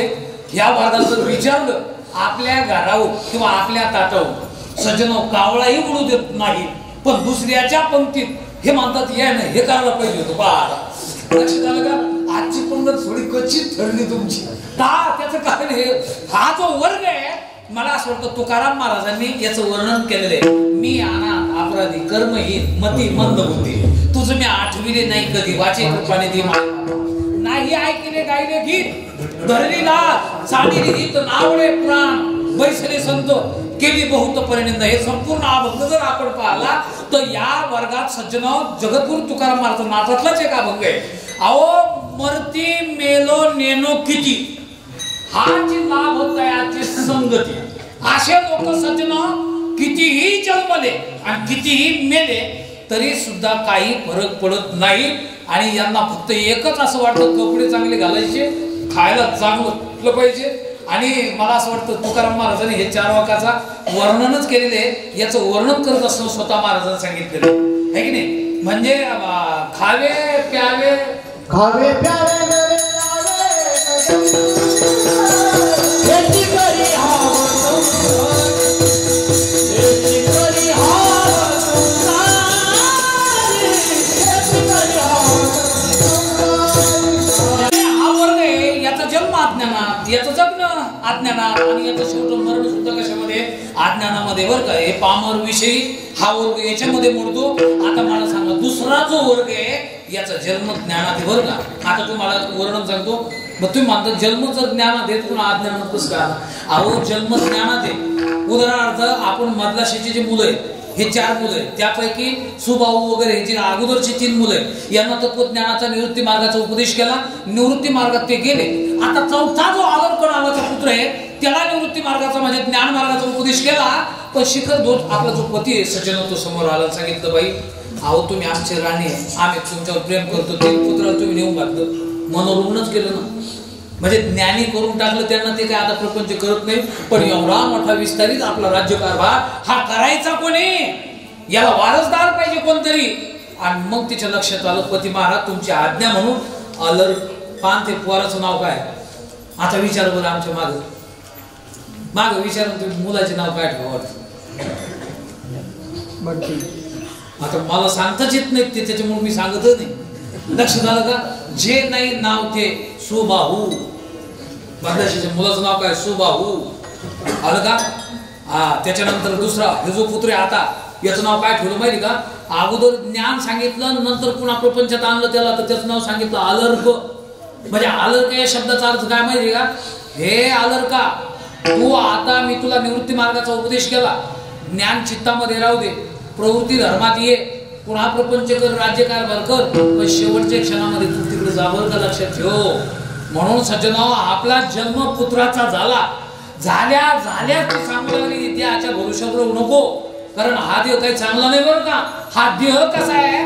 ह्या वर्गात जर विचारलं आपल्या घरावर किंवा आपल्या ताटावर सज्जन कावळाही उडू देत नाही पण दुसऱ्याच्या पंक्तीत हे म्हणतात या नाही हे करायला पाहिजे होतं बाळा लक्षात आलं का आजची पंगत थोडी कच्ची ठरली तुमची का त्याचं कारण हे हा जो वर्ग आहे मला असं वाटतं तुकाराम महाराजांनी याचं वर्णन केलेलं आहे. मी अनाथ अपराधी कर्महीन मती मंदबुद्धी, तुझं मी आठविले नाही कधी, वाचे कृपाने दे नाही ऐकले गायले गीत, धरलीला चालीली गीत नावळे पुराण, बैसले संत केली बहुत परिनिंदा. हे संपूर्ण अभंग जर आपण पाहिला तर या वर्गात सज्जन जगद्गुरु तुकाराम महाराज नाथातलाच एक अभंग आहे. अहो मरती मेलो नेनो किती, हाची लाभ तयाची संगती. असे लोक सज्जन कितीही जन्मले आणि कितीही मेले तरी सुद्धा काही फरक पडत नाही. आणि यांना फक्त एकच असं वाटतं कपडे चांगले घालायचे, खायला चांगलं पाहिजे. आणि मला असं वाटतं तुकाराम महाराजांनी हे 4 वाकाचा वर्णनच केलेले आहे. याचं वर्णन करत असताना स्वतः महाराजांनी सांगितलेलं आहे की नाही. म्हणजे खावे प्यावे खावे प्यावे याचं जगणं अज्ञानात आणि याचं शेवट मरण सुद्धा कशामध्ये अज्ञानामध्ये. बरं का हे पामर विषयी हा वर्ग याच्यामध्ये मोडतो. आता मला सांगा दुसरा जो वर्ग आहे याचा जन्म ज्ञानात आहे. बरं का आता तुम्हाला वर्णन सांगतो. मग तुम्ही म्हणता जन्म जर ज्ञानात आहे पुन्हा अज्ञानात कसं का? अहो जन्म ज्ञानात आहे. उदाहरणार्थ आपण मधलाशीची जी मुलं आहेत हे 4 मुलं आहेत, त्यापैकी सुभाऊ वगैरे हे जे अगोदरची 3 मुलं आहेत यांना तत्वज्ञानाचा निवृत्ती मार्गाचा उपदेश केला. निवृत्ती मार्गात ते गेले. आता चौथा जो आलरकर नावाचा पुत्र आहे त्याला निवृत्ती मार्गाचा म्हणजे ज्ञान मार्गाचा उपदेश केला. पण शिखर धोत आपला जो पती आहे सज्जन तो समोर आला. सांगितलं बाई अहो तुम्ही आमची राणी आहे, आम्ही तुमच्यावर प्रेम करतो, 3 पुत्राला तुम्ही नेऊन घातलं, मनोरुग्णच केलं ना. म्हणजे ज्ञानी करून टाकलं त्यांना. ते काय आता प्रपंच करत नाही. पण एवढा मोठा विस्तारित आपला राज्यकारभार हा करायचा कोणी? याला वारसदार पाहिजे कोणतरी. आणि मग तिच्या लक्षात आलं पती महाराज तुमची आज्ञा म्हणून अलर पान ते पोराचं नाव काय? आता विचार बरं आमच्या माग विचारून तुम्ही मुलाचे नाव काय ठेवा? आता मला सांगताच येत नाही ते, त्याच्यामुळे मी सांगतच नाही. लक्ष झालं का? जे नाही नाव ते सुबाहू. बंदाशीच्या मुलाचं नाव काय? सुबाहू. आलं का? त्याच्यानंतर दुसरा हे जो पुत्र आहे आता याचं नाव काय ठेवलं माहिती का? अगोदर ज्ञान सांगितलं नंतर पुन्हा प्रपंचात आणलं त्याला तर त्याचं नाव सांगितलं अलर्क. म्हणजे अलर्क या शब्दाचा अर्थ काय माहिती का? हे अलर्का तू आता मी तुला निवृत्ती मार्गाचा उपदेश केला, ज्ञान चित्तामध्ये राहू दे, प्रवृत्ती धर्मात ये, पुन्हा प्रपंच कर, राज्यकारभार कर, पण शेवटच्या क्षणामध्ये तू तिकडे जावर का लक्षात ठेव. म्हणून सज्जनाव आपला जन्म पुत्राचा झाल्या ती सांगू लागली त्याच्या भविष्यात राहू नको. कारण हा देह काही चांगला नाही बरं का. हा देह कसा आहे?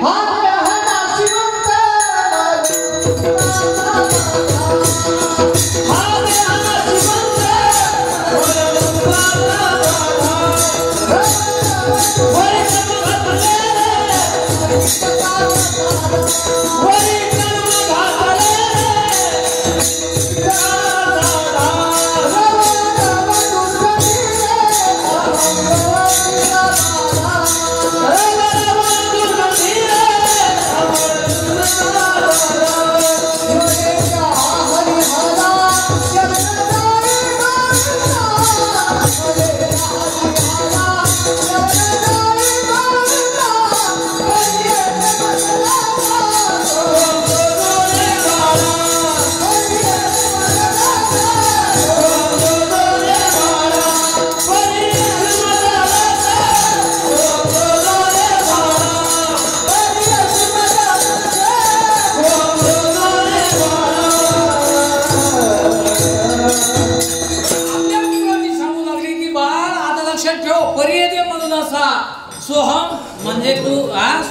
सोहम म्हणजे तू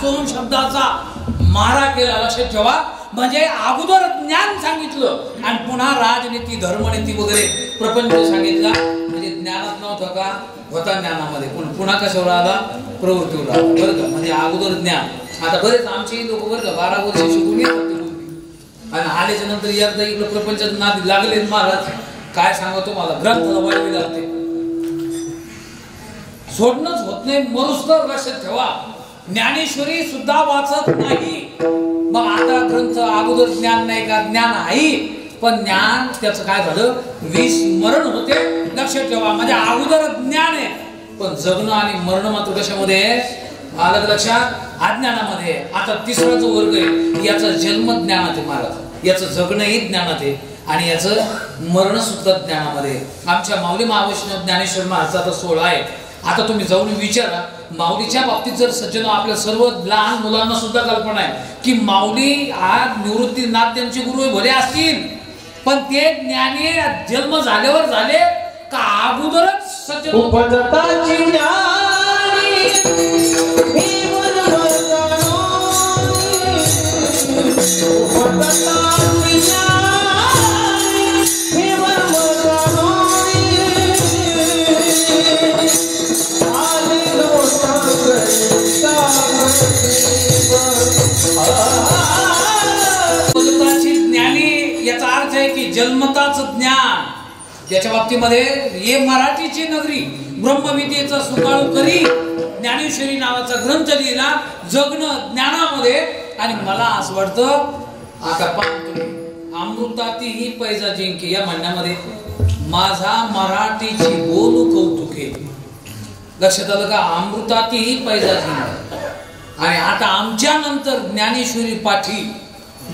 सोहम शब्दाचा मारा केला. लक्षात ठेवा. म्हणजे अगोदर ज्ञान सांगितलं आणि पुन्हा राजनीती धर्मनीती वगैरे प्रपंच सांगितला. म्हणजे ज्ञानात नव्हतं का? होता ज्ञानामध्ये. पण पुन्हा कशावर आला? प्रवृत्तीवर आला. बरं का? म्हणजे अगोदर ज्ञान. आता बरेच आमचे लोक बरं का 12 वर्ष शिकून येतात आणि आल्याच्या नंतर एकदा इकडे प्रपंचात नादी लागले महाराज काय सांगा तुम्हाला ग्रंथाला वाढवी लागते. सोडणंच होत नाही. मरुस्तर लक्षात ठेवा. ज्ञानेश्वरी सुद्धा वाचत नाही. मग आता ग्रंथ अगोदर ज्ञान नाही का? ज्ञान आहे पण ज्ञान त्याचं काय झालं, विस्मरण होते. लक्षात ठेवा, म्हणजे अगोदर ज्ञान आहे पण जगणं आणि मरण मात्र कशामध्ये आलं लक्षात, अज्ञानामध्ये. आता तिसरा जो वर्ग आहे याचा जन्म ज्ञानात आहे महाराज, याचं जगणंही ज्ञानात आहे आणि याचं मरण सुद्धा ज्ञानामध्ये. आमच्या माऊली महावैष्णव ज्ञानेश्वर महाराजाचा 16 आहे. आता तुम्ही जाऊन विचारा, माऊलीच्या बाबतीत जर सज्जन आपल्या सर्व लहान मुलांना सुद्धा कल्पना आहे की माऊली आज निवृत्तीनाथ त्यांचे गुरु भले असतील, पण ते ज्ञानी जन्म झाल्यावर झाले का अगोदरच सज्जन ज्ञानी याचा अर्थ आहे की जन्मताच ज्ञान. याच्या बाबतीमध्ये हे मराठीची नगरी ब्रह्मविद्येचा सुकाळू करी ज्ञानेश्वरी नावाचा ग्रंथ लिहिला जगणं ज्ञानामध्ये. आणि मला असं वाटतं आता पाहतो अमृताती ही पैजा जिंके या म्हणण्यामध्ये माझा मराठीची बोलू कौतुके. लक्षात आलं का, अमृताती ही पैजा जिंके. आणि आता आमच्या नंतर ज्ञानेश्वरी पाठी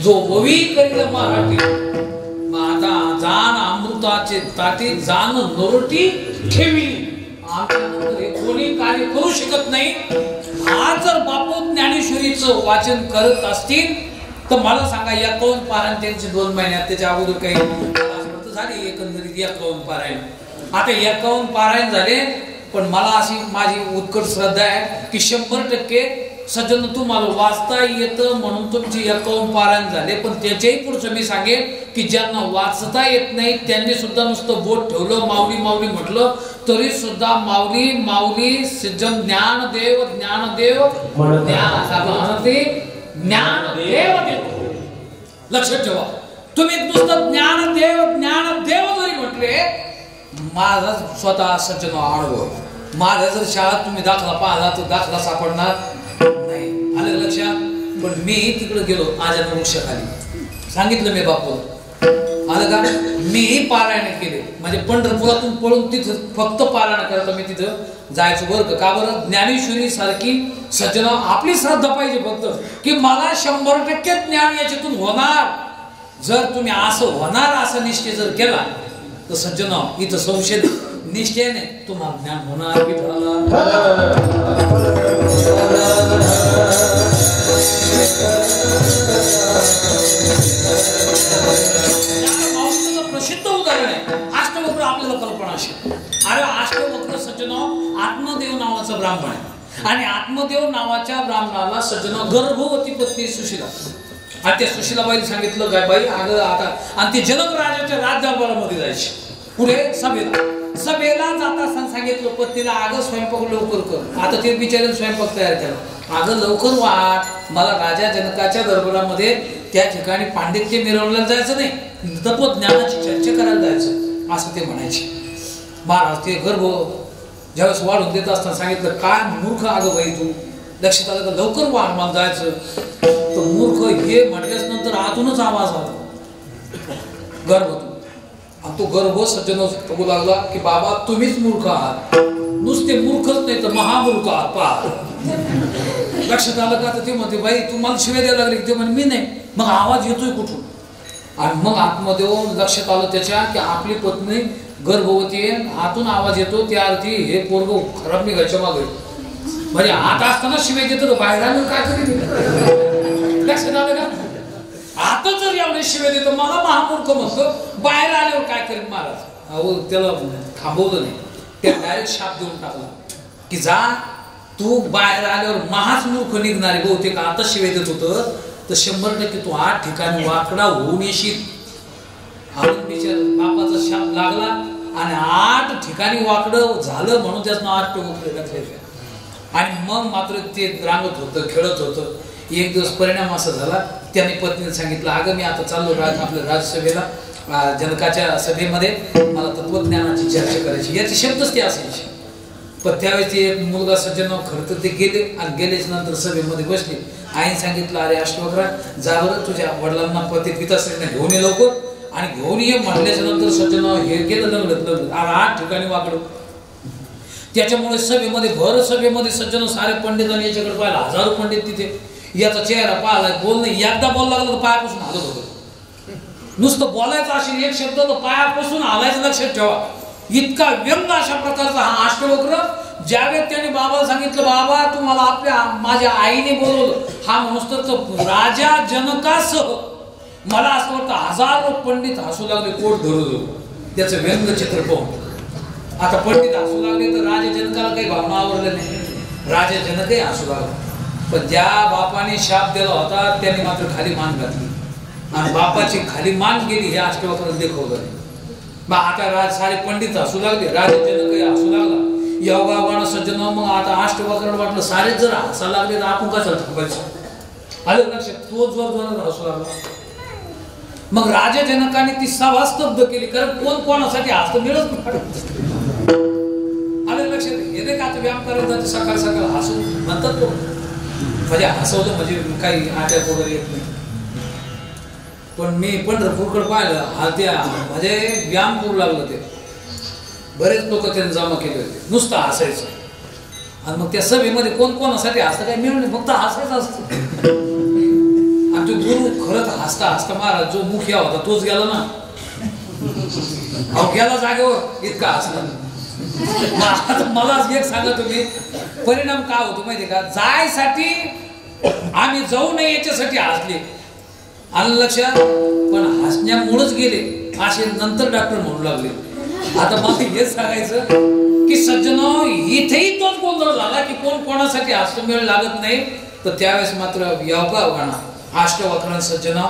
जो ववी करील मराठी, आता जाण अमृताचे ताटी जाण नरोटी ठेवी. आमच्या नंतर हे कोणी कार्य करू शकत नाही. आज जर बापू ज्ञानेश्वरीचं वाचन करत असतील तर मला सांगा 51 पारायण त्यांचे 2 महिन्यात, त्याच्या अगोदर काही झाली एकंदरीत 51 पारायण. आता 51 पारायण झाले, पण मला अशी माझी उत्कट श्रद्धा आहे की 100% सज्जन तुम्हाला वाचता येतं म्हणून तुमची 51 पारायण झाले. पण त्याच्याही पुढचं मी सांगेन की ज्यांना वाचता येत नाही त्यांनी सुद्धा नुसतं बोट ठेवलं, माऊली माऊली म्हटलं तरी सुद्धा माऊली माऊली सज्जन ज्ञानदेव ज्ञानदेव ज्ञानदेव देव. लक्षात ठेवा, तुम्ही नुसतं ज्ञानदेव ज्ञानदेव जरी म्हटले, माझा स्वतः सज्जन अनुभव, माझा जर शाळेत तुम्ही दाखला पाहिला तर दाखला सापडणार नाही. आलं लक्षात. पण मी तिकडे गेलो आजान वृक्षाखाली, सांगितलं मी बापू आलं का, मीही पारायण केले. म्हणजे पंढरपुरातून पळून तिथं फक्त पारायण करता मी तिथं जायचं वर्ग. का बरं, ज्ञानेश्वरी सारखी सज्जन आपली श्रद्धा पाहिजे फक्त की मला 100% ज्ञान याच्यातून होणार. जर तुम्ही असं होणार असा निश्चय जर केला तर सज्जन इथं संशय निश्चयाने तुम्हाला ज्ञान होणार. प्रसिद्ध उदाहरण आहे अष्टवक्र. आपल्याला कल्पना असेल, अरे अष्टवक्र सज्जन आत्मदेव नावाचा ब्राह्मण आहे आणि आत्मदेव नावाच्या ब्राह्मणाला सज्जन गर्भवती पत्नी सुशीला. आणि त्या सुशीलाबाईला सांगितलं काय बाई अगं आता, आणि ते जनक राजाच्या राज्यदरबारामध्ये जायचे. पुढे सभेला जात असताना सांगितलं पत्नीला अगं स्वयंपाक लवकर कर. आता ते बिचाऱ्याने स्वयंपाक तयार केला. अगं लवकर वाट, मला राजा जनकाच्या दरबारामध्ये त्या ठिकाणी पांडित्य मिरवण्याला जायचं नाही, तत्वज्ञानाची चर्चा करायला जायचं असं ते म्हणायचे. महाराज ते गर्भ ज्यावेळेस वाढून देत असताना सांगितलं काय मूर्ख अगं बाई तू, लक्षात आलं का लवकर वाढ मला जायचं. तर मूर्ख हे म्हटल्याच नंतर आतूनच आवाज आला गर्भातून. आणि तो गर्भ सज्जन बघू लागला की बाबा तुम्हीच मूर्ख आहात, नुसते मूर्खच नाही तर महामूर्ख आहात पहा. लक्षात आलं का. तर ते म्हणते बाई तू मला शिव्या द्यायला लागले. ते म्हणे मी नाही. मग आवाज येतोय कुठून. आणि मग आतमध्ये लक्षात आलं त्याच्या की आपली पत्नी गर्भवती आहे, आतून आवाज येतो त्या अर्थी हे पोरग खराब निघायच्या मागे. म्हणजे आत असताना शिव्या देतो, बाहेर आलं काय करेल. लक्षात आलं का. आता जर एवढे शिव्या देतो मला महामूर्ख म्हणतो, बाहेर आल्यावर काय करेल महाराज. अहो त्याला थांबवलं नाही, त्याला डायरेक्ट शाप देऊन टाकला की जा तू बाहेर आल्यावर महाच मूर्ख निघणारे. बहुतेक आता शिव्या देत होतं तर 100% तू 8 ठिकाणी वाकडा होऊन येशील. बिचार बापाचा शाप लागला आणि 8 ठिकाणी वाकडं झालं म्हणून त्याचं 8 टोक. आणि मग मात्र ते रांगत होतं खेळत होतं. एक दिवस परिणाम असा झाला, त्याने पत्नीने सांगितलं अगं मी आता चाललो आपल्या राज्यसभेला जनकाच्या सभेमध्ये, मला तत्वज्ञानाची चर्चा करायची. याचे शब्दच ते असायचे. पण त्यावेळेस ते एक मुलगा सज्जन खरं तर ते गेले आणि गेलेच नंतर सभेमध्ये बसले. आईने सांगितलं अरे अष्टवक्रा जा बरं तुझ्या वडिलांना पिताश्रींना घेऊन ये लवकर आणि घेऊन ये म्हटल्याच्या नंतर सज्जन हे केलं लग्न 8 ठिकाणी वाकडं. त्याच्यामुळे सभेमध्ये भर सभेमध्ये सज्जन सारे पंडित आणि याच्याकडे पाहिला 1000 पंडित तिथे. याचा चेहरा पाहिला बोल नाही एकदा बोल लागला तर पायापासून हालत होतं. नुसतं बोलायचं असेल एक शब्द तर पायापासून हालायचं लक्षात ठेवा. इतका व्यंग अशा प्रकारचा हा अष्टवक्र. ज्यावेळेस त्याने बाबाला सांगितलं बाबा तुम्हाला आपल्या माझ्या आईने बोलवलं हा माणूस तर राजा जनकासह मला असं वाटतं 1000 पंडित हसू लागले पोट धरून त्याचं व्यंगचित्र पाहून. आता पंडित हसू लागले तर राजा जनकाला काही भावना आवडल्या नाही. राजा जनकही हसू लागला. पण ज्या बापाने शाप दिला होता त्याने मात्र खाली मान घातली आणि बापाची खाली मान गेली हे अष्टवक्राने देखवलं. मग आता सारे पंडित हसू लागले राजा जनकही हसू लागला. योगावान सज्जन मग आता अष्टवक्राला वाटलं सारेच जर हसायला लागले तर आपण कसं थकवायचं आलं लक्षात. तो जोर हसू लागला. मग राजा जनकाने ती सभा स्तब्ध केली कारण कोण कोणासाठी हसतं मिळत आलं लक्षात. हे नाही का आता व्यायाम करायला जाते सकाळ सकाळ हसू म्हणतात तो म्हणजे हसवलं म्हणजे काही आट्यात वगैरे येत नाही. पण मी पंढरपूरकडे पाहिलं हा त्या म्हणजे व्यायाम करू लागलं. ते बरेच लोक त्यांनी जमा केले होते नुसतं हसायचं. आणि मग त्या सभेमध्ये कोण कोणासाठी हसतं काही मिळून फक्त हसायचं असतं. आणि तो गुरु खरंच हसता हसता महाराज जो मुखिया होता तोच गेला ना. अहो गेला जागेवर इतका हसला. मला एक सांगा तुम्ही परिणाम काय होतो माहितीये का. जायसाठी आम्ही जाऊ नये याच्यासाठी हसले आलं लक्षात. पण हसण्यामुळेच गेले असे नंतर डॉक्टर म्हणू लागले. आता मला हेच सांगायचं की सज्जन इथेही तोच गोंधळ झाला की कोण कोणासाठी हसतो मेळ लागत नाही. तर त्यावेळेस मात्र योगावाना अष्टवक्रान सज्जन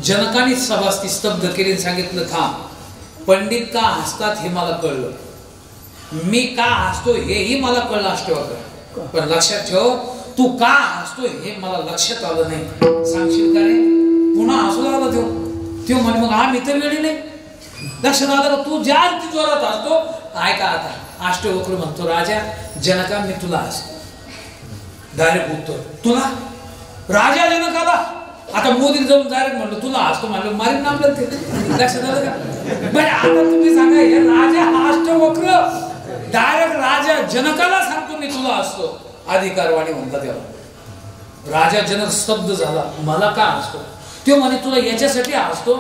जनकाने सभा स्तब्ध केली. सांगितलं थांब पंडित का हसतात हे मला कळलं. मी का हसतो हेही मला कळलं अष्टवक्र. पण लक्षात ठेव तू का हसतो हे मला लक्षात आलं नाही. सांगशील का रे. पुन्हा हसू लागला तो म्हणे मग आम्ही तर वेळी नाही. लक्षात आलं का तू ज्या जोरात हसतो. ऐका आता अष्टवक्र म्हणतो राजा जनका मी तुला हसतो. डायरेक्ट उत्तर तुला राजा जनकाला. आता मोदी जाऊन डायरेक्ट म्हणलं तुला हसतो म्हणलं मारीन ना आपलं ते. लक्षात आलं का. बरं आता तुम्ही सांगा हे राजा अष्टवक्र डायरेक्ट राजा जनकाला सांगतो मी तुला हसतो. अधिकारवाणी म्हणतात त्याला. राजा जनक स्तब्ध झाला. मला का हसतो. तो म्हणे तुला याच्यासाठी हसतो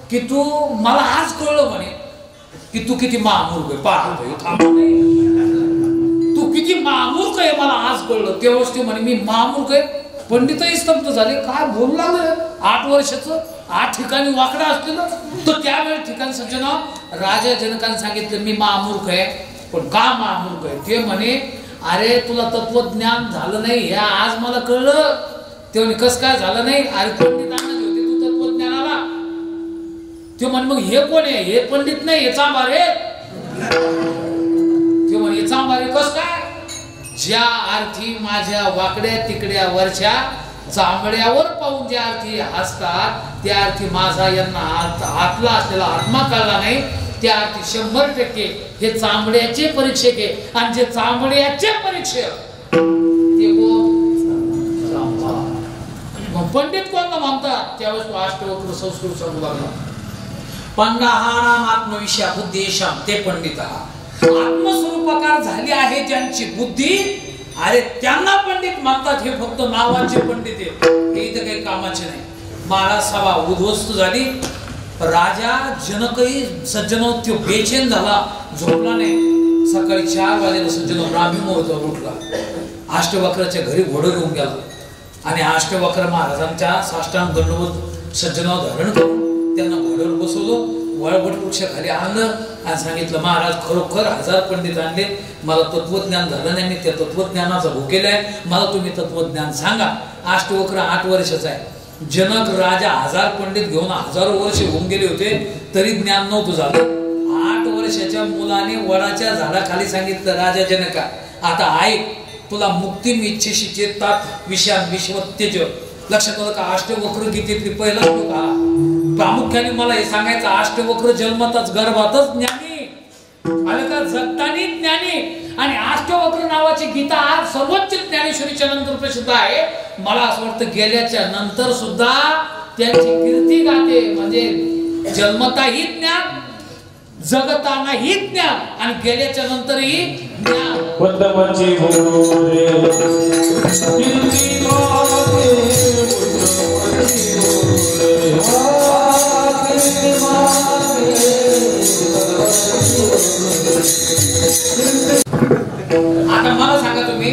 की तू मला आज कळलं म्हणे की तू किती महामूर्ख आहे. पाहतो तू किती महामूर्ख आहे मला आज कळलं. तेव्हाच ते म्हणे मी महामूर्ख आहे. पंडितही स्तब्ध झाले. काय बोलू लागलं 8 वर्षाचं 8 ठिकाणी वाकडा असलेलं. तर त्यावेळेस ठिकाण सज्जन राजा जनकाने सांगितलं मी महामूर्ख आहे. पण का महामूर्ख आहे. ते म्हणे अरे तुला तत्वज्ञान झालं नाही हे आज मला कळलं. ते म्हणे कस काय झालं नाही. अरे पंडितांना होते तू तत्वज्ञानाला. ते म्हणे मग हे कोण आहे. हे पंडित नाही हे चांभार आहे. ते म्हणे हे चांभार आहे कस काय. ज्या अर्थी माझ्या वाकड्या तिकड्या वरच्या चांबड्यावर पाहून ज्या अर्थी हसतात त्या अर्थी माझा यांना आतला असलेला आत्मा कळला नाही. त्या अर्थी 100% हे चांबड्याचे परीक्षक आहे. आणि जे चांबड्याचे परीक्षक ते कोण पंडित कोणला म्हणतात. त्यावेळेस तो अष्टवक्र संस्कृत सांगू लागला. पंडाहानाम आत्मविषया बुद्धीशाम ते पंडित आत्मस्वरूपाकार झाली आहे ज्यांची बुद्धी अरे त्यांना पंडित म्हणतात. हे फक्त नावाचे पंडित आहेत. हे इथं काही कामाचे नाही. महाराज सभा उद्ध्वस्त झाली. राजा जनकही सज्जन तो बेचैन झाला. झोपला नाही. सकाळी 4 वाजेला सज्जन ब्राह्मी मुहूर्तावर उठला. अष्टवक्राच्या घरी घोडं घेऊन गेला आणि अष्टवक्र महाराजांच्या साष्टांग दंडवत सज्जनावर धारण करून त्यांना घोड्यावर बसवलं. वळवट वृक्षाखाली आणलं आणि सांगितलं महाराज खरोखर 1000 पंडित आणले. मला तत्वज्ञान झालं नाही. मी त्या तत्वज्ञानाचा भोकेलाय. मला तुम्ही तत्वज्ञान सांगा. अष्टवक्र 8 वर्षाचा आहे. जनक राजा 1000 पंडित घेऊन हजारो वर्ष होऊन गेले होते तरी ज्ञान नव्हतं झालं. 8 वर्षाच्या मुलाने वडाच्या झाडाखाली सांगितलं राजा जनका आता ऐक तुला मुक्ती इच्छेशी चेतात विषान विश्वत्यज. लक्षात आलं का. अष्टवक्र गीतेतली पहिला श्लोक हा. प्रामुख्याने मला हे सांगायचं अष्टवक्र जन्मताच गर्भातच ज्ञानी आलं का जगतानी ज्ञानी. आणि अष्टवक्र नावाची गीता आज सर्वोच्च ज्ञानेश्वरीच्या नंतर प्रसिद्ध आहे. मला असं वाटतं गेल्याच्या नंतर सुद्धा त्यांची कीर्ती गाते म्हणजे जन्मताही ज्ञान, जगतानाही ज्ञान आणि गेल्याच्या नंतरही ज्ञान. आता मला सांगा तुम्ही,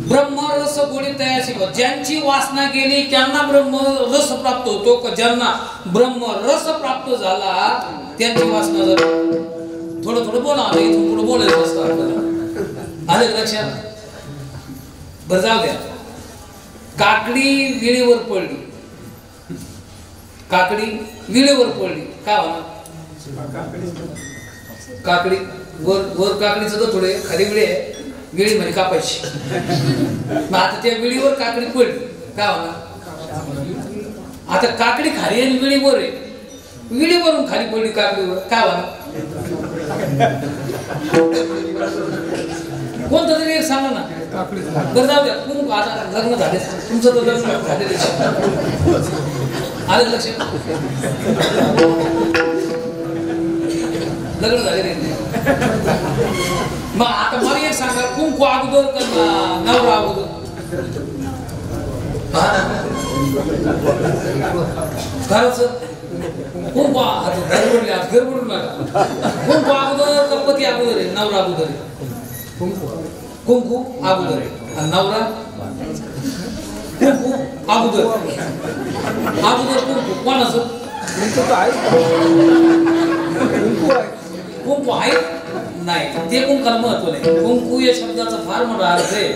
ब्रह्मरस गोडी तयाशी, ज्यांची वासना गेली त्यांना ब्रह्मरस प्राप्त होतो का ज्यांना ब्रह्मरस प्राप्त झाला त्यांची वासना जाते? थोडं थोडं बोला, इथून पुढे बोलायचं असतं आपल्याला. आलं लक्षात? बरं जाऊ द्या. काकडी विळीवर पडली, काकडी विळीवर पडली, काय होणार? काकडी वर वर काकडीचं तर थोडे खाली विळी आहे, विळी म्हणजे कापायची. मग आता त्या विळीवर काकडी पडली, काय होणार? आता काकडी खाली आणि विळी वर आहे, विळीवरून खाली पडली काकडीवर, काय होणार? कोणतं तरी एक सांगा ना. बरं जाऊ द्या. आता लग्न झाले, तुमचं तर लग्न झालेलं. आलं लक्षात? लग्न झालेले. मग आता मला एक सांगा, कुंकू अगोदर का नवरा अगोदर? खरंच कुंकू गडबडू नका. कुंकू अगोदर का पती अगोदर आहे? नवरा अगोदर आहे. कुंकू अगोदर आहे आणि नवरा कुंकू अगोदर. अगोदर कुंकू कोणाचं? कुंकू आहे नाही, ते कुंकाला महत्व नाही. कुंकू या शब्दाचा फार मोठा अर्थ आहे,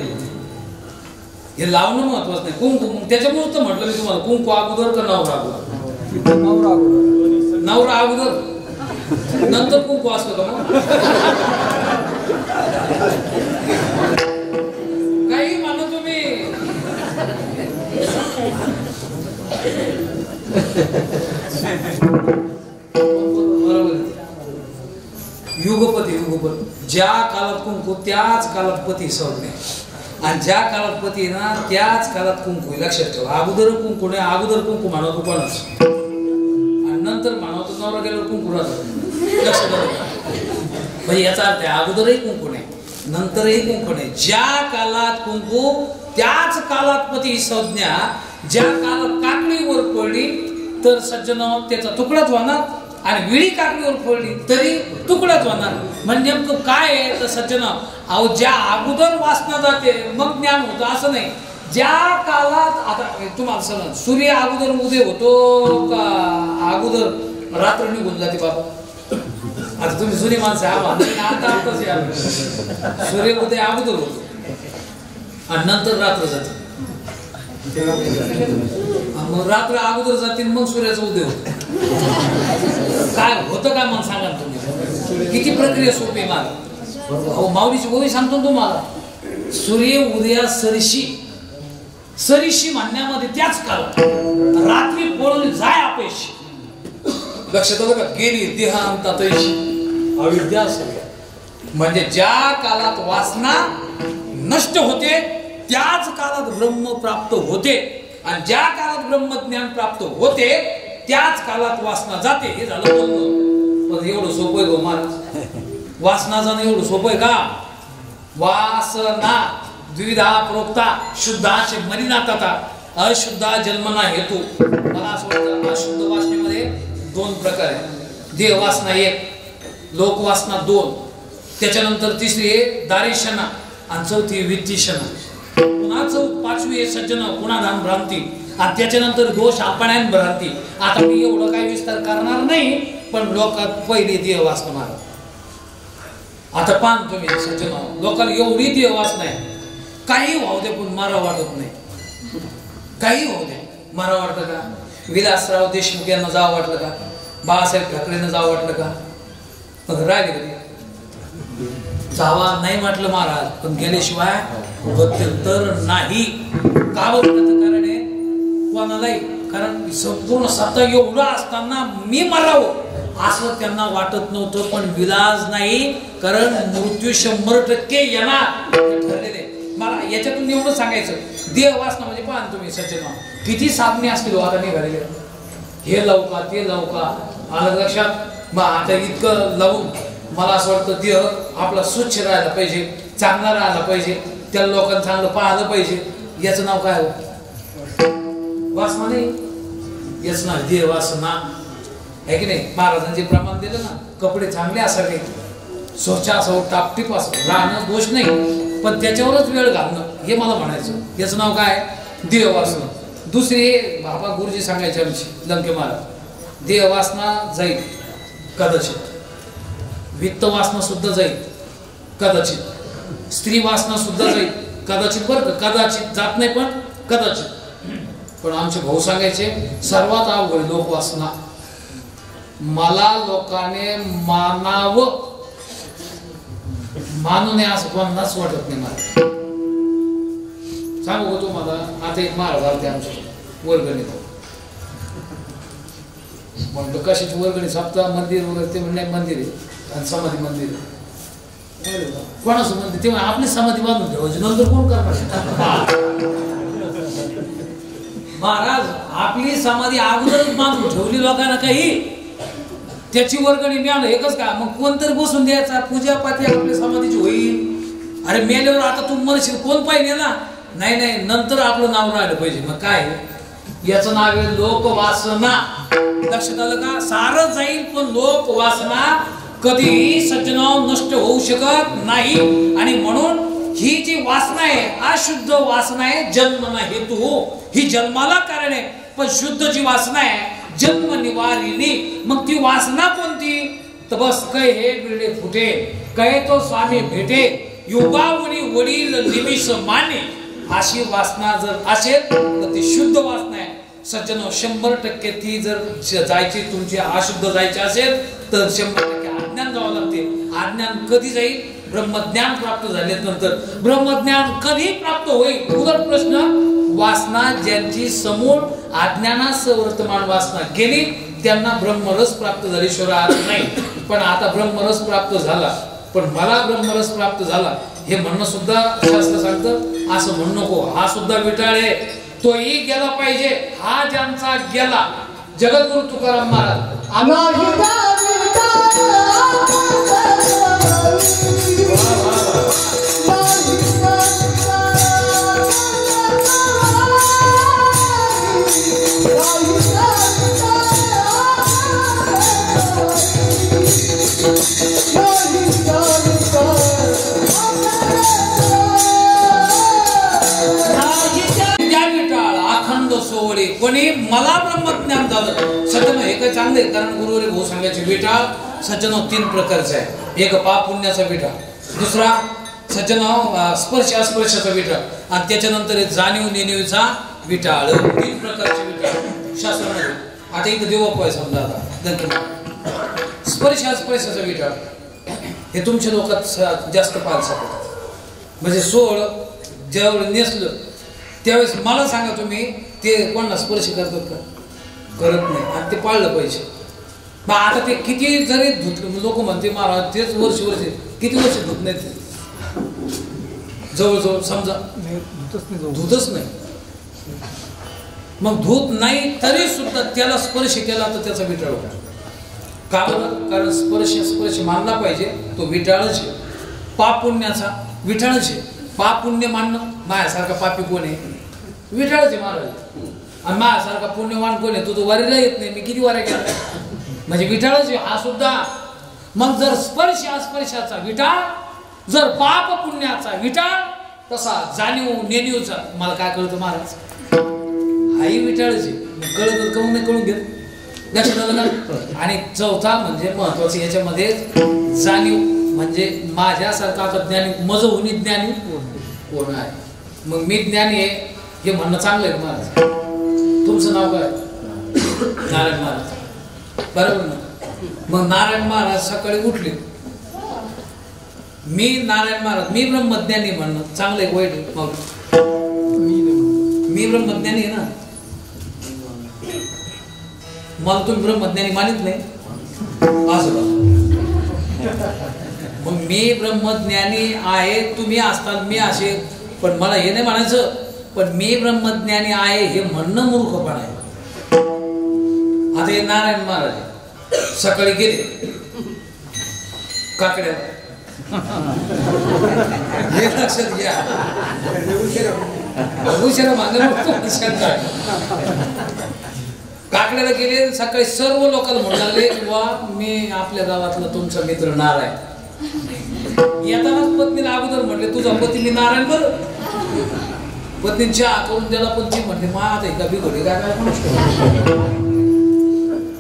हे लावणं महत्वाचं नाही. कुंकू, मग त्याच्यामुळे तर म्हटलं मी तुम्हाला, कुंकू अगोदर का नवरा अगोदर? नवरा अगोदर नंतर कुंकू असतो का? मग काही मानू तुम्ही. युगपती, युगपती. ज्या काळात कुंकू त्याच काळात पती संज्ञा, आणि ज्या काळात पती ना त्याच काळात कुंकू. लक्षात ठेवा. अगोदर कुंकू नाही, अगोदर कुंकू मानवतो कोणाच आणि नंतर मानवतो नवरा गेल्यावर कुंकू राहतो. लक्षात ठेवा. म्हणजे याचा अर्थ आहे अगोदरही कुंकू नाही, नंतरही कुंकू नाही. ज्या काळात कुंकू त्याच काळात पती संज्ञा. ज्या काळात काकडीवर पडली तर सज्जन त्याचा तुकडाच होणार, आणि विळी काकडीवर पडली तरी तुकडाच होणार. म्हणजे नेमकं काय आहे तर सज्जन, अहो ज्या अगोदर वासना जाते मग ज्ञान होतं असं नाही. ज्या काळात, आता तुम्हाला समज, सूर्य अगोदर उदय होतो का अगोदर रात्र निघून जाते बाबा? आता तुम्ही जुनी माणसं सूर्य उदय अगोदर होतो आणि नंतर रात्र जाते. मग रात्र अगोदर जाते मग सूर्याचा उदय होतो. काय होतं काय मला सांगा तुम्ही? किती प्रक्रिया सोपी मला. माऊलीची गोवी सांगतो तुम्हाला. सूर्य उदया सरीशी, सरीशी म्हणण्यामध्ये त्याच काळात रात्री पळून जाय अपयशी. लक्षात आलं का? गेली देहांतातशी अविद्या. म्हणजे ज्या काळात वासना नष्ट होते त्याच काळात ब्रह्म प्राप्त होते, आणि ज्या काळात ब्रह्मज्ञान प्राप्त होते त्याच काळात वासना जाते. हे झालं बोलणं. पण एवढं सोपं आहे गो महाराज? वासना जाणं एवढं सोपं आहे का? वासना द्विधा प्रोक्ता, शुद्धाचे मलिना तथा अशुद्धा जन्मना हेतू. मला असं वाटतं अशुद्ध वासनेमध्ये दोन प्रकार आहेत. देह वासना एक, लोकवासना दोन, त्याच्यानंतर तिसरी आहे दारिशना, आणि चौथी वित्तीशना. पुन्हा पाचवी आहे सज्जन गुणाधान भ्रांती, आणि त्याच्यानंतर दोष आपणायन भ्रांती. आता मी एवढं काही विस्तार करणार नाही, पण लोकात पहिली देह वासना मारा. आता पान तुम्ही सज्जन, लोकांना एवढी देह वासना आहे, काही वाहू दे पण मारा वाटत नाही. काही होऊ दे मारा वाटतं का? विलासराव देशमुख यांना जावं वाटलं का? बाळासाहेब ठाकरेंना जावं वाटलं का? मग राहिले कधी जावा नाही म्हटलं महाराज, पण गेल्याशिवाय तर नाही. का बरं? कारण आहे कोणालाही, कारण संपूर्ण सत्ता एवढा असताना मी मरावं असं त्यांना वाटत नव्हतं. पण विलाज नाही, कारण मृत्यू 100% येणार ठरलेले. मला याच्यातून एवढं सांगायचं, देह वासना म्हणजे पाहा तुम्ही सज्जन किती साधने असतील आता निघालेले. हे लावू का ते लावू का, आलं लक्षात. मग आता इतकं लावून मला असं वाटतं देह आपला स्वच्छ राहायला पाहिजे, चांगला राहायला पाहिजे, त्या लोकांना चांगलं पाहिलं पाहिजे. याचं नाव काय हो? वासना नाही, याच नाव देह वासना आहे की नाही. महाराजांचे प्रमाण दिलं ना, कपडे चांगले असावे, स्वच्छ असावं, टापटीप असावं, राहणं दोष नाही, पण त्याच्यावरच वेळ घालणं, हे मला म्हणायचं. याचं नाव काय? देह वासना. दुसरी बाबा गुरुजी सांगायचे आमची लंके महाराज, देह वासना जाईल कदाचित, वित्त वासना सुद्धा जाईल कदाचित, स्त्री वासना सुद्धा जाईल कदाचित, बरं का, कदाचित जात नाही पण कदाचित. पण आमचे भाऊ सांगायचे सर्वात अवघड लोक वासना. मला लोकांनी मानावं, मानू नये असं कोणालाच वाटत नाही. मला सांगू तुम्हाला, आता एक महाराज आलते आमच्या वर्गणीत, म्हणतो कशाची वर्गणी, सप्ताह मंदिर वगैरे, ते म्हणणे मंदिर आहे आणि समाधी मंदिर आहे. कोणाचं मंदिर? तेव्हा आपली समाधी बांधून ठेवायची, नंतर कोण करणार? महाराज आपली समाधी अगोदरच बांधून ठेवली लोकांना, काही त्याची वर्गणी मिळालं एकच का? मग कोणतरी बसून द्यायचा, पूजा पाठी आपली समाधीची होईल. अरे मेल्यावर आता तू म्हणशील कोण पाहिजे ना, नाही नाही, नंतर आपलं नाव राहिलं पाहिजे. मग काय? याचं नाव आहे लोकवासना. लक्षात आलं का? सारं जाईल पण लोकवासना कधीही सज्जनाव नष्ट होऊ शकत नाही. आणि म्हणून ही जी वासना आहे, अशुद्ध वासना आहे, जन्म ना हेतू, ही जन्माला कारण आहे. पण शुद्ध जी वासना आहे जन्म निवारिणी. मग ती वासना कोणती? तर बस कै हे बिरडे फुटे, कै तो स्वामी भेटे, युगावणी वडील निमिष माने. अशी वासना जर असेल तर ती शुद्ध वासना आहे. सज्जनो 100% ती जर जायची, तुमची अशुद्ध जायची असेल तर 100% अज्ञान जावं लागते. अज्ञान कधी जाईल? ब्रह्मज्ञान प्राप्त झाल्यानंतर. ब्रह्मज्ञान कधी प्राप्त होईल? उलट प्रश्न. वासना ज्यांची समूळ अज्ञानास वर्तमान वासना गेली त्यांना ब्रह्मरस प्राप्त झाल्याशिवाय नाही. पण आता ब्रह्मरस प्राप्त झाला, पण मला ब्रह्मरस प्राप्त झाला हे म्हणणं सुद्धा शास्त्र सांगतं. असं म्हणू नको, हा सुद्धा विटाळे, तोही गेला पाहिजे. हा ज्यांचा गेला, जगद्गुरु तुकाराम महाराज सोवळे कोणी मला ब्रह्मज्ञान झालं. सज्जन हे काय चांगले, कारण गुरुवारी भाऊ सांगायचे विटाळ सज्जन 3 प्रकारचा आहे. एक पाप पुण्याचा विटाळ, दुसरा सज्जन स्पर्श अस्पर्शाचा विटाळ, आणि त्याच्यानंतर जाणीव नेणीवचा विटाळ. 3 प्रकारचे विटाळ शास्त्रामध्ये. आता इथं देवोपाय समजा, आता स्पर्श अस्पर्शाचा विटाळ हे तुमच्या लोकात जास्त पाहायला सापडतात. म्हणजे सोळ ज्यावेळेस नेसलं त्यावेळेस मला सांगा तुम्ही, ते कोणाला स्पर्श करतात का? करत नाही. आणि ते पाळलं पाहिजे. मग आता ते किती जरी धुतलं, लोक म्हणते महाराज तेच वर्ष किती वर्ष धुत नाही, ते जवळजवळ समजा धुतच नाही. मग धूत नाही तरी सुद्धा त्याला स्पर्श केला तर त्याचा विटाळ होतो. का बरं? कारण स्पर्श मानला पाहिजे, तो विटाळच आहे. पाप पुण्याचा विटाळच आहे. पाप पुण्य मानणं, माझ्यासारखा पापी कोण आहे? विटाळच आहे महाराज. आणि माझ्यासारखा पुण्यवान कोण आहे? तो वारीला येत नाही, मी किती वाऱ्या केल्या, म्हणजे विटाळच आहे हा सुद्धा. मग जर स्पर्श अस्पर्शाचा विटाळ, जर पाप पुण्याचा विटाळ, तसा जाणीव नेणीवचा मला काय कळतं महाराज, हाही विटाळच आहे. कळत कळून नाही कळून घेत, लक्षात आलं ना. आणि चौथा म्हणजे महत्वाचं याच्यामध्ये जाणीव, म्हणजे माझ्यासारखा आता ज्ञानी मज होणी ज्ञानी कोण आहे? मग मी ज्ञानी आहे हे म्हणणं चांगलं आहे महाराज. तुमचं नाव काय? नारायण महाराज, बरोबर ना? मग नारायण महाराज सकाळी उठले, मी नारायण महाराज, मी ब्रह्मज्ञानी म्हणणं चांगलं आहे वाईट आहे? मग मी ब्रह्मज्ञानी आहे ना, मला तुम्ही ब्रह्मज्ञानी मानित नाही असं. मग मी ब्रह्मज्ञानी आहे, तुम्ही असताना मी असे, पण मला हे नाही म्हणायचं. पण मी ब्रह्मज्ञानी आहे हे म्हणणं मूर्खपणा आहे. आता हे नारायण महाराज सकाळी गेले काकड्याला, हे लक्षात घ्या, उशिरा मागे काकड्याला गेले. सकाळी सर्व लोकांना म्हणू लागले किंवा मी आपल्या गावातला तुमचा मित्र नारायण. येतानाच पत्नीला अगोदर म्हटले तुझा पती मी नारायण बरं. पत्नी चहा करून द्याला, पण ती म्हटले मा आता एका बिघडे काय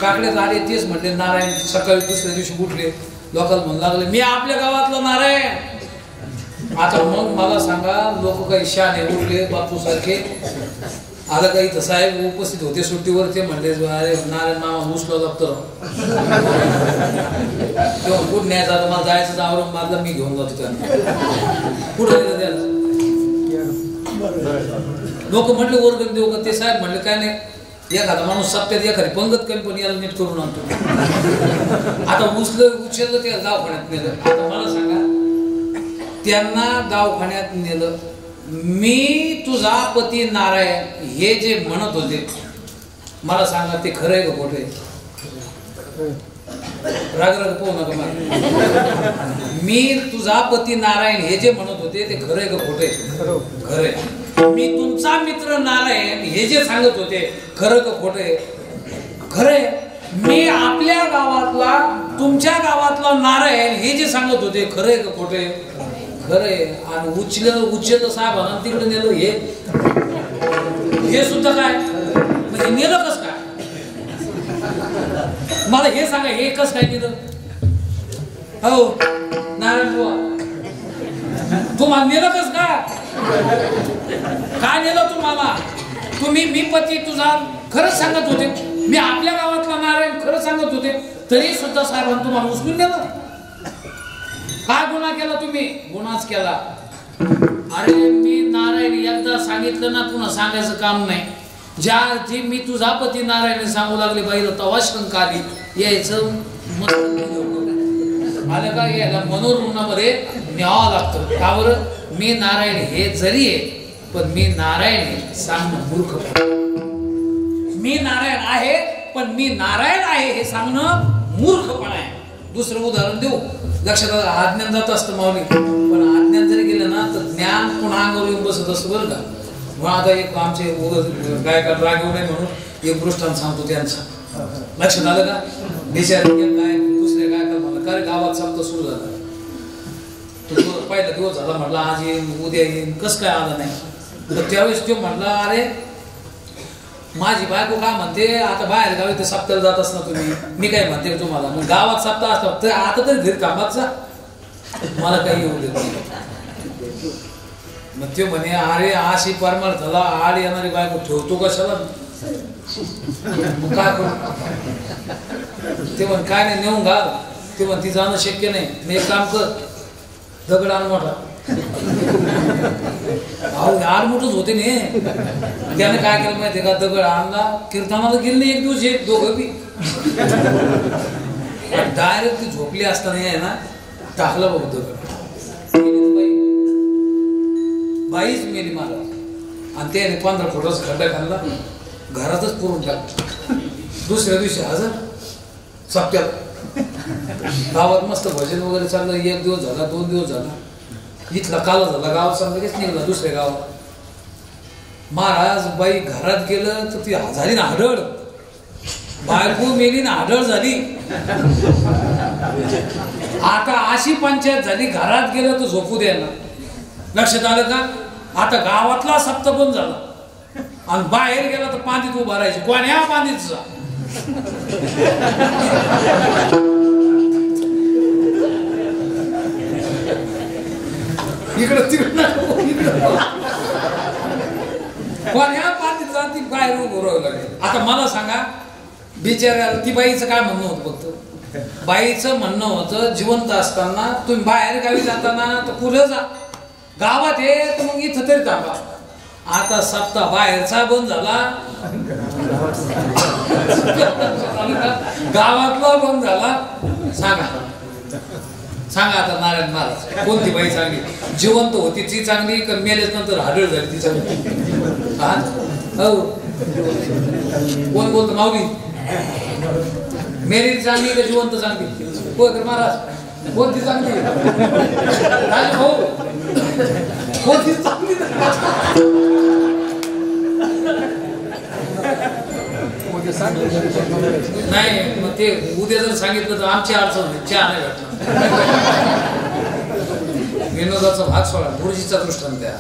काकड्यात आले तेच म्हटले नारायण. सकाळी दुसऱ्या दिवशी उठले, लोकांना म्हणू लागले मी आपल्या गावातला नारायण. आता मग मला सांगा, लोक काही शाने उठले बापू सारखे. आता काही इथं साहेब उपस्थित होते सुट्टीवर, ते म्हणले अरे नारायण मामा उचला दप्तर तेव्हा कुठं न्यायचं. आता मला जायचं औरंगाबादला, मी घेऊन जातो त्यांना. कुठं गेलं त्याला लोक म्हटले वर्गण देऊ का. ते साहेब म्हणले काय नाही, एखादा माणूस सप्त्यात एखादी पंगत कमी पण याला नीट करून आणतो. आता उचललं ते दवाखान्यात नेलं. आता मला सांगा, त्यांना दवाखान्यात नेलं. मी तुझा पती नारायण हे जे म्हणत होते, मला सांगा ते खरं आहे का खोटं आहे? राग पाहू नका मला. मी तुझा पती नारायण हे जे म्हणत होते ते खरं आहे का खोटं आहे? खरं आहे. मी तुमचा मित्र नारायण हे जे सांगत होते खरं का खोटं आहे? खरं आहे. मी आपल्या गावातला तुमच्या गावातला नारायण हे जे सांगत होते खरं आहे का खोटं आहे? खरं आहे. आणि उच्चेलं साहेबांना तिकडे नेलं, हे सुद्धा काय म्हणजे नेलं कस काय? मला हे सांगा, हे कस काय नेलं? हो नारायण बुवा, तुम्हाला नेलं कस काय नेलं तुम्हाला? तुम्ही मी पती तुझा खरंच सांगत होते, मी आपल्या गावातला नारायण खरं सांगत होते, तरी सुद्धा साहेबांनी तुम्हाला उचलून नेलं. काय गुन्हा केला तुम्ही? गुन्हाच केला. अरे मी नारायण एकदा सांगितलं ना, पुन्हा सांगायचं काम नाही. ज्या जी मी तुझा पती नारायण सांगू लागले बाईला तवा शंका आली. यायचं आलं का, यायला मनोरुग्णामध्ये न्यावं लागतं. का बरं? मी नारायण हे जरी आहे, पण मी नारायण आहे सांगणं मूर्खपणा. मी नारायण आहे पण मी नारायण आहे हे सांगणं मूर्खपणा आहे. दुसरं उदाहरण देऊ, लक्षात आलं. अज्ञान जात असतं माऊली, पण अज्ञान जरी गेलं ना तर ज्ञान पुन्हा अंगावर येऊन बसत असतं बरं का. मग आता एक आमचे गायकात राग येऊ नये म्हणून एक दृष्टांत सांगतो त्यांचा. लक्षात आलं का? बिचारे दुसऱ्या गायकाला म्हणलं का रे गावात सप्ताह सुरू झाला, तो पहिला दिवस झाला, म्हटलं आज येईन उद्या येईन, कसं काय आला नाही. तर त्यावेळेस तो म्हटला अरे माझी बायको काय म्हणते, आता बाहेर गावी ते सप्त्याला जात असणार तुम्ही, मी काय म्हणते तुम्हाला, मग गावात सप्ताह असतात तर आता तरी घरी कामाचा मला काही येऊ देत नाही. मग ते म्हणे अरे अशी परमार्थाला आड येणारी बायको ठेवतो कशाला, काय करू? ते म्हण काय नाही नेऊन घाल. ते म्हण ती जाणं शक्य नाही. मी एक काम कर, दगड आण मोठा. आड मोठच होते ने. त्याने काय केलं माहितीये का, दगड आणला, कीर्तनाला गेले नाही एक दिवस, एक दोघं बी डायरेक्ट ती झोपली असताना आहे ना, टाकला बघ दगड. बाईच मेली मला. आणि त्याने 15 फुटाचा खड्डा खाल्ला, घरातच पुरून टाकला. दुसऱ्या दिवशी हजर सप्त्यात गावात मस्त भजन वगैरे चाललं. 1 दिवस झाला, 2 दिवस झाला, इथला काला झाला, गावात चाललं निघाला दुसऱ्या गावात. महाराज बाई घरात गेलं तर ती झाली ना हाडळ, बायको मेली ना हाडळ झाली. आता अशी पंचायत झाली, घरात गेलं तर झोपू द्यायला. लक्षात आलं का? आता गावातला सप्ताह बंद झाला आणि बाहेर गेला तर पांदीत उभा राहायची. कोण्या पांदीत जा, इकडं तिकडं कोण्या पांदीत जा, ती बाहेर उभं राहावं लागेल. आता मला सांगा, बिचाऱ्याला ती बाईचं काय म्हणणं होतं? फक्त बाईचं म्हणणं होतं जिवंत असताना तुम्ही बाहेर गावी जाताना तर पुढे जा, गावात ये तर मग इथं तरी थांबा. आता सप्ताह बाहेरचा बंद झाला, गावातला बंद झाला. सांगा आता नारायण महाराज कोणती बाई चांगली? जिवंत होती ती चांगली का मेल्याच नंतर हाडळ झाली ती चांगली? हो कोण बोलतो माऊली? मेरी चांगली का जिवंत चांगली होय महाराज कोणती चांगली भाऊ कोणती चांगली नाही मग ते उद्या जर सांगितलं तर आमची अडचण नाही चहा नाही भेटणार विनोदाचा भाग सोडा गुरुजीचा दृष्टांत द्या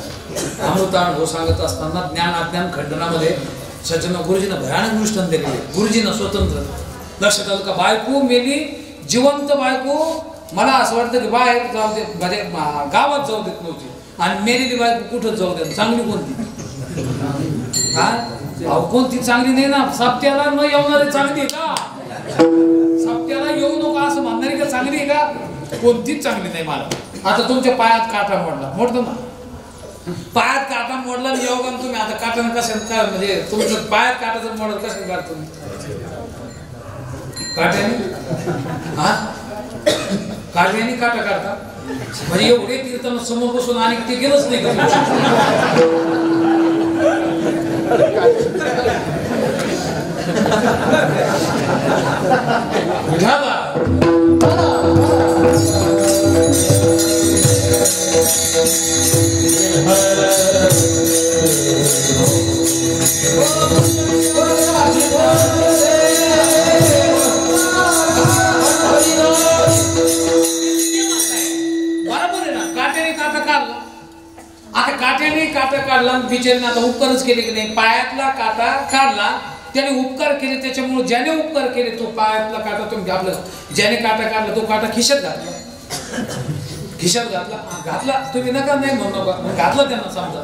अमृतानुभव सांगत असताना ज्ञान अज्ञान खंडनामध्ये सज्जन गुरुजीनं भयानक दृष्टांत दिले गुरुजीनं स्वतंत्र लक्षात आलं का बायको मेली जिवंत बायको मला असं वाटतं की बाहेर जाऊ देत म्हणजे गावात जाऊ देत नव्हती आणि मेलेली बायको कुठंच जाऊ देत चांगली कोणती हा अहो कोणती चांगली नाही ना सप्त्याला न येणारी चांगली आहे का सप्त्याला येऊ नको असं म्हणणारी का चांगली आहे का कोणतीच चांगली नाही मला आता तुमच्या पायात काटा मोडला मोडतो ना पायात काटा मोडला योगा तुम्ही आता काटानं कसं काय म्हणजे तुमचं पायात काटा जर मोडल कसं काढतो काट्याने हा काट्याने काटा काढता म्हणजे एवढे कीर्तन समोर बसून आणि ते गेलंच नाही आता काट्याने काटा काढला बिचारीने आता उपकारच केले की नाही पायातला काटा काढला त्याने उपकार केले त्याच्यामुळे ज्याने उपकार केले तो पायातला काटा तुम्ही आपलं ज्याने काटा काढला तो काटा खिशात घातला तुम्ही नका नाही म्हणू नका घातला त्यांना समजा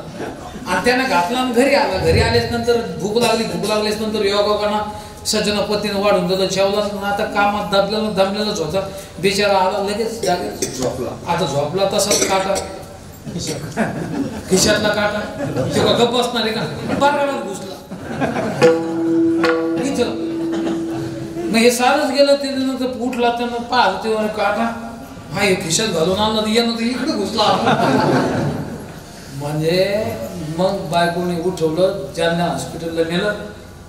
आणि त्यानं घातला आणि घरी आल्याच नंतर भूक लागल्याच नंतर योगाना सज्जन पतीनं वाढून दिलं जेवला आता कामात दमलेलंच होता बिचारा आला लगेच जागेत झोपला आता झोपला तसाच काटा खिशातला काटा तेव्हा गप्प बसणार आहे का बारकाडात घुसला इथं मग हे सारच गेलं ते नंतर उठला त्यानं पाहिलं तेव्हा काटा हा हे खिशात घालून आणला तर येणं तर इकडे घुसला म्हणजे मग बायकोने उठवलं जालना हॉस्पिटलला नेलं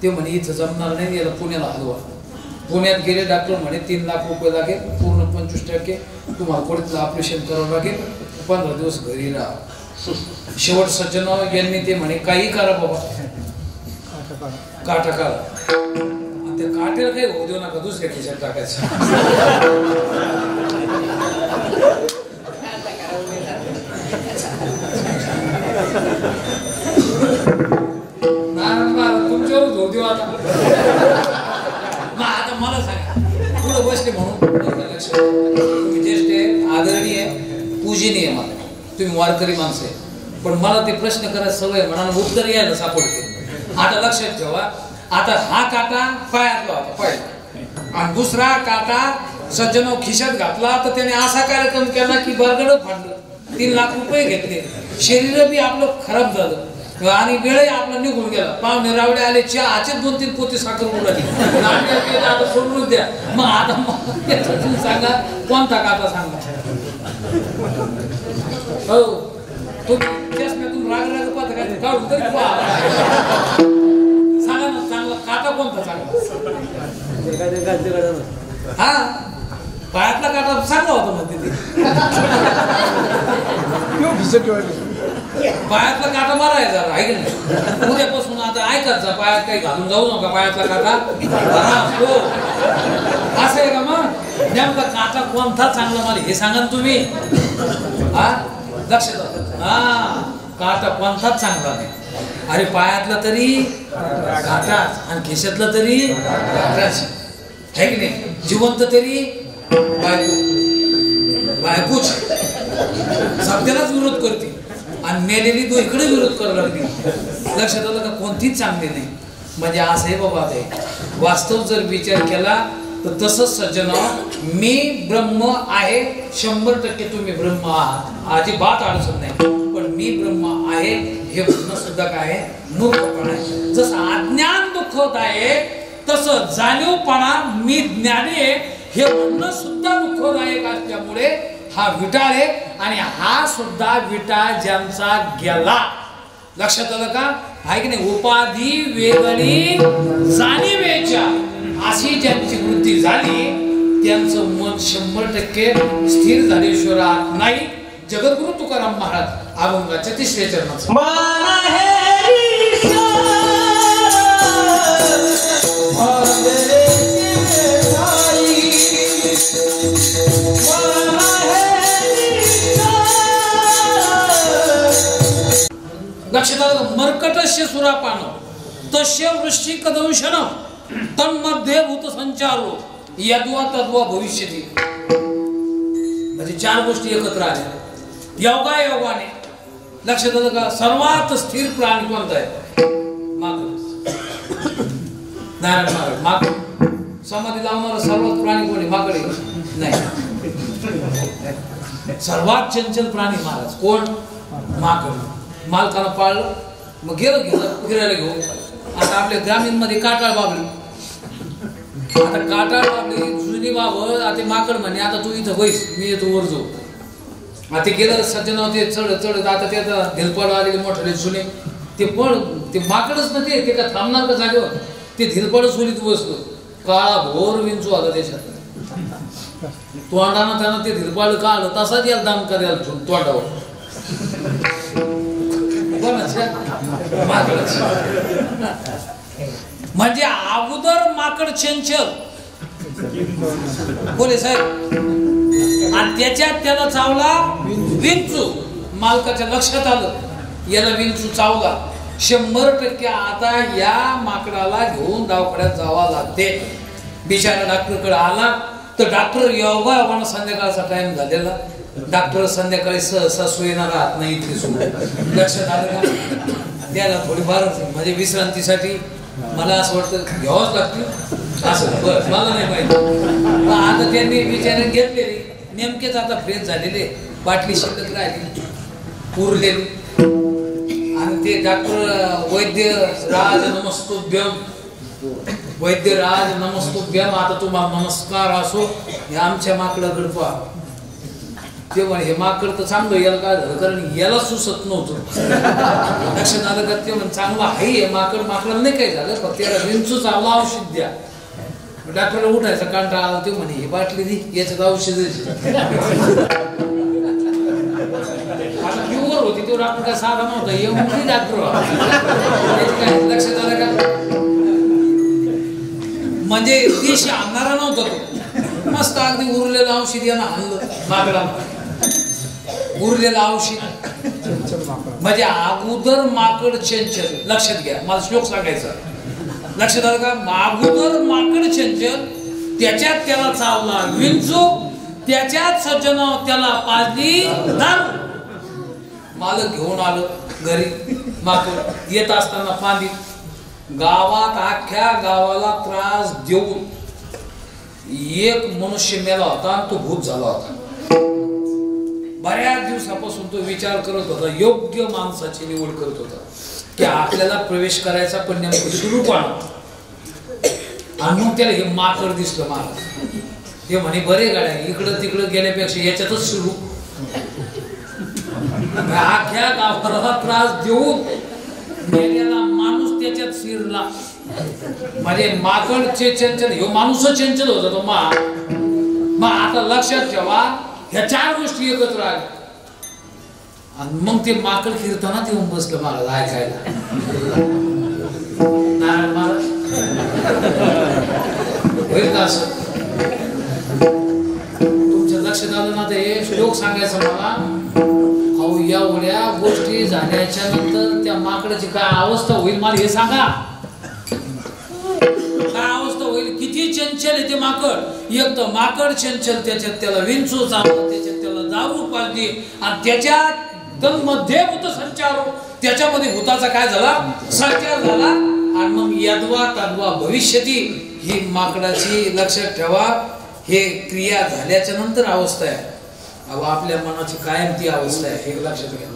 ते म्हणे इथं जमणार नाही याला पुण्याला हलवा पुण्यात गेले डॉक्टर म्हणे 3 लाख रुपये लागेल पूर्ण 25% तुम्हाला कोणतं ऑपरेशन करावं लागेल 15 दिवस घरी राहा शेवट सज्जन यांनी ते म्हणे काही करा बाबा काटा काढा त्या काट्याला काही होऊ देऊ नका दुसऱ्या खिशात टाकायचं तुमच्यावर होऊ देऊ आता मला सांगा पुढं बसले म्हणून तुम्ही ज्येष्ठ आहे आदरणीय पूजनीय मला तुम्ही वारकरी माणसं आहे पण मला ते प्रश्न करायला सवय म्हणा उत्तर यायला सापडते आता लक्षात ठेवा आता हा काटा पायातला होता पाहिजे आणि दुसरा काटा सज्जन खिशात घातला तर त्याने असा कार्यक्रम केला की बरगड फाडलं 3 लाख रुपये घेतले शरीर बी आपलं खराब झालं आणि वेळही आपला निघून गेला पाहुणे रावडे आले चहाचे 2-3 पोती साखर उडाली आता सोडून द्या मग आता तुम्ही सांगा कोणता काटा सांगा हो तुम्ही चष्म्यातून राग पाहता काय काढून तरी सांगा ना चांगला काटा कोणता चांगला हा पायातला काटा चांगला होता म्हणते पायातला काटा मारायचा आहे की नाही उद्यापासून आता ऐकायचा पायात काही घालून जाऊ नका पायातला काटा असं आहे का मग नेमका काटा कोणता चांगला मला हे सांगा ना तुम्ही हा लक्षात हा काटा कोणताच चांगला नाही अरे पायातला तरी काटाच आणि खिशातला तरी काटाच आहे की नाही जिवंत तरी बायकोच सध्यालाच विरोध करते आणि मेलेली तो इकडे विरोध करायला लागली लक्षात आलं का कोणतीच चांगली नाही म्हणजे असं आहे बाबा ते वास्तव जर विचार केला तर तसंच सज्जन मी ब्रह्म आहे 100% तुम्ही ब्रह्म आहात अजिबात अडचण नाही पण मी ब्रह्म आहे हे म्हणणं सुद्धा काय आहे मूर्खपणा आहे जसं अज्ञान दुःखत आहे तसं जाणीवपणा मी ज्ञानी आहे हे म्हणणं सुद्धा दुःखदायक असल्यामुळे हा विटाळ आहे आणि हा सुद्धा विटाळ ज्यांचा गेला लक्षात आलं का आहे की नाही उपाधी वेगळी जाणीवेच्या अशी ज्यांची वृत्ती झाली त्यांचं मन 100% स्थिर झाल्याशिवाय राहत नाही. जगद्गुरु तुकाराम महाराज अभंगाच्या 3ऱ्या चरणाचं लक्षात मर्कटस्य सुरापान तस्य वृश्चिक दंशन तन्मध्ये भूत संचारो यद्वा तद्वा भविष्यती. म्हणजे 4 गोष्टी एकत्र आल्या. योगाने लक्षात आलं का? सर्वात स्थिर प्राणी कोणता आहे? माकड. नारायण महाराज माकड. समाधी लावणारा सर्वात प्राणी कोणी? माकड नाही. सर्वात चंचल प्राणी महाराज कोण? माकड. मालकानं पाळलं मग गेलं फिरायला घेऊन. आता आपल्या ग्रामीण मध्ये काटाळ बाबली. आता काटाळ बाबली जुनी बाबळ. आता माकड म्हणे आता तू इथं बैस मी येतो वर जाऊ. आता गेलं सज्जन ते चढत आता ते आता धिरपड आलेले मोठे जुने ते पण ते माकडच ना ते का थांबणार का जागेवर? ते धिरपड सोलीत बसतो. काळा भोर विंचू आला त्याच्यात. तोंडानं त्यानं ते धिरपड काढलं तसाच याला दाम करायला तोंडावर. म्हणजे अगोदर माकड चंचल बोले साहेब आणि त्याच्यात त्याला चावला विंचू. मालकाच्या लक्षात आलं याला विंचू चावला. 100% आता या माकडाला घेऊन दवाखान्यात जावा लागते. बिचारा डॉक्टरकडे आला तर डॉक्टर योगायोगानं संध्याकाळचा टाइम झालेला. डॉक्टर संध्याकाळी सहसा सोयीना राहत नाही इथे. लक्षात आलं का? त्याला थोडीफार म्हणजे विश्रांतीसाठी मला असं वाटतं घ्यावंच लागते असं. बरं मला नाही माहिती. आता त्यांनी विचाराने घेतलेली नेमकेच आता फ्रेश झालेले बाटली शिल्लक राहिली उरलेली. आणि ते डॉक्टर वैद्य राज नमस्तुभ्यम वैद्य राज नमस्तुभ्यम. आता तुम्हाला नमस्कार असो. हे आमच्या माकडाकडे पहा. ते म्हणे हे माकड तर चांगलं याला काय झालं कारण याला सुचत नव्हतं. लक्षात आलं का? ते म्हणे चांगलं आहे हे माकड. माकडाला नाही काही झालं फक्त याला विंचू चावला औषध द्या. डॉक्टरला उठायचा कंटाळा आला. ते म्हणे ही बाटली दे याच्यात औषध. आता प्युअर होती तो डॉक्टर काय साधा नव्हता. हे मोठी डॉक्टर काय लक्षात आलं का? म्हणजे देश आणणारा नव्हता तो. मस्त अगदी उरलेलं औषध यानं आणलं माकडाला. उरलेलं औषध म्हणजे अगोदर माकड चंचल. लक्षात घ्या मला श्लोक सांगायचा. लक्षात आलं का? अगोदर माकड चंचल त्याच्यात त्याला चावला विंचू त्याच्यात सज्जन त्याला पाजली दारू. मालक घेऊन आलं घरी. माकड येत असताना पांदी गावात अख्ख्या गावाला त्रास देऊन एक मनुष्य मेला होता. तो भूत झाला होता. बऱ्याच दिवसापासून तो विचार करत होता. योग्य माणसाची निवड करत होता की आपल्याला प्रवेश करायचा पण नेमकं रूपाण. आणि मग त्याला हे माकड दिसलं. महाराज हे म्हणे बरे गाड्या इकडं तिकडं गेल्यापेक्षा याच्यातच सुरू. अख्ख्या गावाला त्रास देऊन मेलेला माणूस त्याच्यात शिरला. म्हणजे माकडचे चंचल ह्यो माणूसच चंचल होता तो. मग आता लक्षात ठेवा ह्या 4 गोष्टी एकत्र आल्या. आणि मग ते माकड फिरताना येऊन बसलं महाराज ऐकायला. नारायण महाराज होईल का असं? तुमच्या लक्षात आलं ना? ते श्लोक सांगायचं मला. अहो एवढ्या गोष्टी झाल्याच्या नंतर त्या माकडाची काय अवस्था होईल मला हे सांगा. काय अवस्था होईल? किती चंचल आहे ते माकड. एक तर माकड चंचल त्याच्यात त्याला विंचू चावला त्याच्यात त्याला दारू पाजली आणि त्याच्यात मध्ये भूत संचार. त्याच्यामध्ये भूताचा काय झाला? संचार झाला. आणि मग यद्वा तद्वा भविष्यती ही माकडाची लक्षात ठेवा हे क्रिया झाल्याच्या नंतर अवस्था आहे. अहो आपल्या मनाची कायम ती अवस्था आहे हे लक्षात घ्या.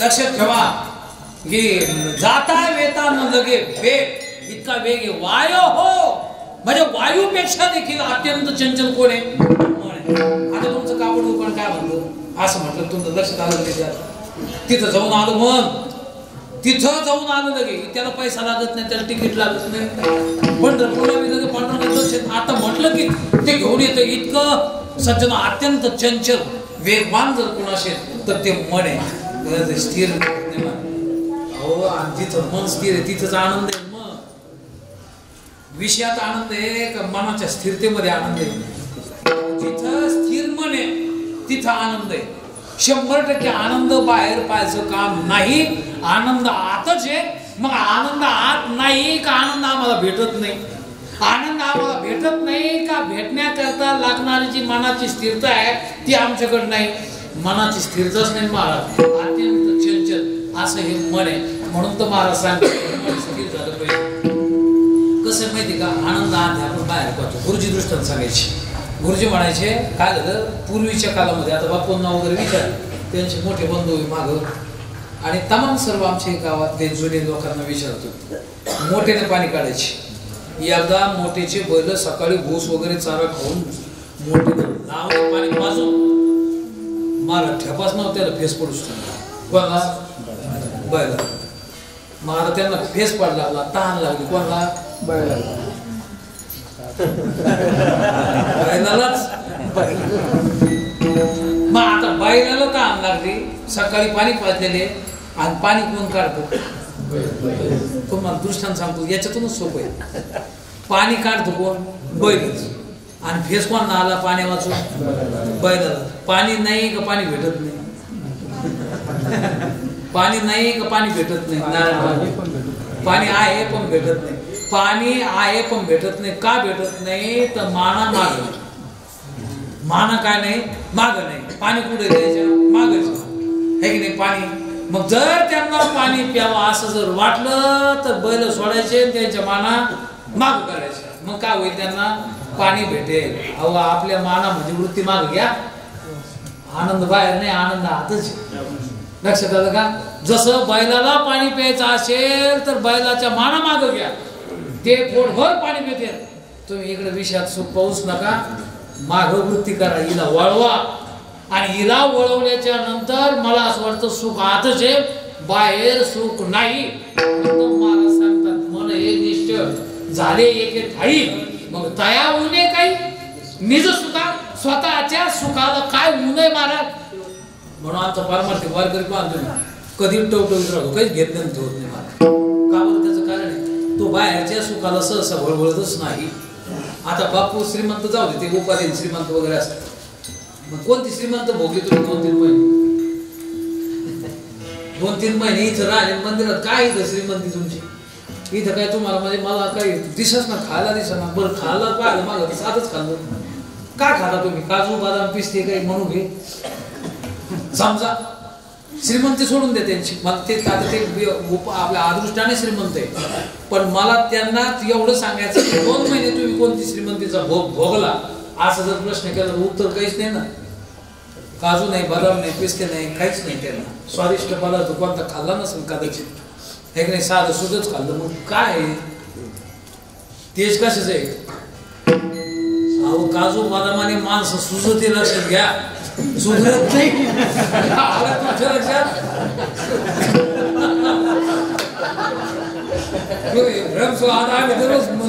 लक्षात ठेवा की जाता वेता न लगे वेग, इतका वेग आहे. वायू हो म्हणजे वायूपेक्षा देखील अत्यंत चंचल कोण आहे? मन आहे. आता तुमचं कापड दुकान काय म्हणतो असं म्हटलं, तुमचं लक्षात आलं त्याच्यात, तिथं जाऊन आलं मन, तिथं जाऊन आलं लगे, त्याला पैसा लागत नाही, त्याला तिकीट लागत नाही. पंढरपूरला मी लगे पांडुरंगाचं आता म्हटलं की ते घेऊन येतं. इतकं सज्जन अत्यंत चंचल वेगवान जर कोण असेल तर ते मन आहे, स्थिर हो. आणि तिथं मन स्थिर आहे, तिथंच आनंद आहे. मन विषयात आनंद आहे का मनाच्या स्थिरतेमध्ये आनंद आहे? जिथं स्थिर मन आहे तिथं आनंद आहे. 100% आनंद बाहेर पाहायचं काम नाही, आनंद आतच आहे. मग आनंद आत नाही का आनंद आम्हाला भेटत नाही? आनंद आम्हाला भेटत नाही का भेटण्याकरता लागणारी जी मनाची स्थिरता आहे ती आमच्याकडे नाही? मनाची स्थिरताच नाही महाराज, अत्यंत चंचल असं हे मन आहे. म्हणून तर महाराज सांगतो स्थिर झालं पाहिजे. कसं माहिती का, आनंद आत आपण बाहेर पाहतो. गुरुजी दृष्टांत सांगायची, गुरुजी म्हणायचे काय झालं पूर्वीच्या काळामध्ये, आता बापूंना वगैरे विचार, त्यांचे मोठे बंधू मागं आणि तमाम सर्व आमच्या गावातले जुने लोकांना विचारतो, मोठेने पाणी काढायचे. एकदा मोठेचे बैल सकाळी भूस वगैरे चारा खाऊन मोठे नाव पाणी पाजून मला ठेपाच नव्हता, त्याला फेस पडूच कोणाला बैला. मला त्यांना फेस पडला लागला, तहान लागली कोणाला? बैलालाच. मग आता बैलाला तहान लागली, सकाळी पाणी पाजलेले आणि पाणी कोण काढतो? तुम्हाला दृष्टांत सांगतो, याच्यातूनच सोपं आहे. पाणी काढतो कोण? बैलच. आणि फेस कोण आला पाणी वाचून? बैलाला. पाणी नाही का पाणी भेटत नाही? पाणी नाही का पाणी भेटत नाही? नारायण पाणी आहे पण भेटत नाही. पाणी आहे पण भेटत नाही. का भेटत नाही? तर माना माग, माना काय नाही माग नाही. पाणी कुठे द्यायचं? मागायचं आहे की नाही पाणी. मग जर त्यांना पाणी प्यावं असं जर वाटलं तर बैल सोडायचे, त्यांच्या माना माग करायचे. मग काय होईल? त्यांना पाणी भेटेल. अहो आपल्या मानामध्ये वृत्ती माग घ्या, आनंद बाहेर नाही, आनंद आतच. लक्षात आलं का? जसं बैलाला पाणी प्यायचं असेल तर बैलाच्या माना माग घ्या, ते पोटभर पाणी पिते. तुम्ही इकडे विषयात सुख पाहूच नका, माग वृत्ती करा, हिला वळवा. आणि हिला वळवल्याच्या नंतर मला असं वाटतं सुख आतच आहे, बाहेर सुख नाही. मला सांगतात मन हे निश्चय झाले एके ठाई, मग तया होणे काही निज सुखा, स्वतःच्या सुखाला काय उणे महाराज. म्हणून आमचा परमार्थ वारकरी पाहतो कधी टवटवीत राहतो, काहीच घेत नाही होत नाही मला. का बरं? त्याचं कारण आहे तो बाहेरच्या सुखाला सहसा भळभळतच नाही. आता बापू श्रीमंत जाऊ दे, ते उपाधी श्रीमंत वगैरे असतात. मग कोणती श्रीमंत भोगली तुम्ही 2-3 महिने? 2-3 महिने इथं राहिले मंदिरात. काय इथं श्रीमंती तुमची? इथं काय तुम्हाला म्हणजे मला काही दिसत ना, खायला दिसत ना. बरं खायला पाहिलं माझं साधच खाल्लं. काय खाता तुम्ही? काजू बदाम पिस्ते काही म्हणू घे. समजा श्रीमंती सोडून दे त्यांची, मला ते आता ते आपल्या अदृष्टाने श्रीमंत आहे. पण मला त्यांना एवढं सांगायचं की 2 महिने तुम्ही कोणती श्रीमंतीचा भोग भोगला असं जर प्रश्न केला तर उत्तर काहीच नाही ना. काजू नाही, बदाम नाही, पिस्ते नाही, काहीच नाही. त्यांना स्वादिष्ट पदार्थ कोणता खाल्ला नसेल कदाचित, हे नाही, साधं सुधच खाल्लं. मग काय तेच कशाच आहे? अहो काजू बदामाने माणसं सुजते, लक्षात घ्या, सुधरत नाही. तुमच्या लक्षात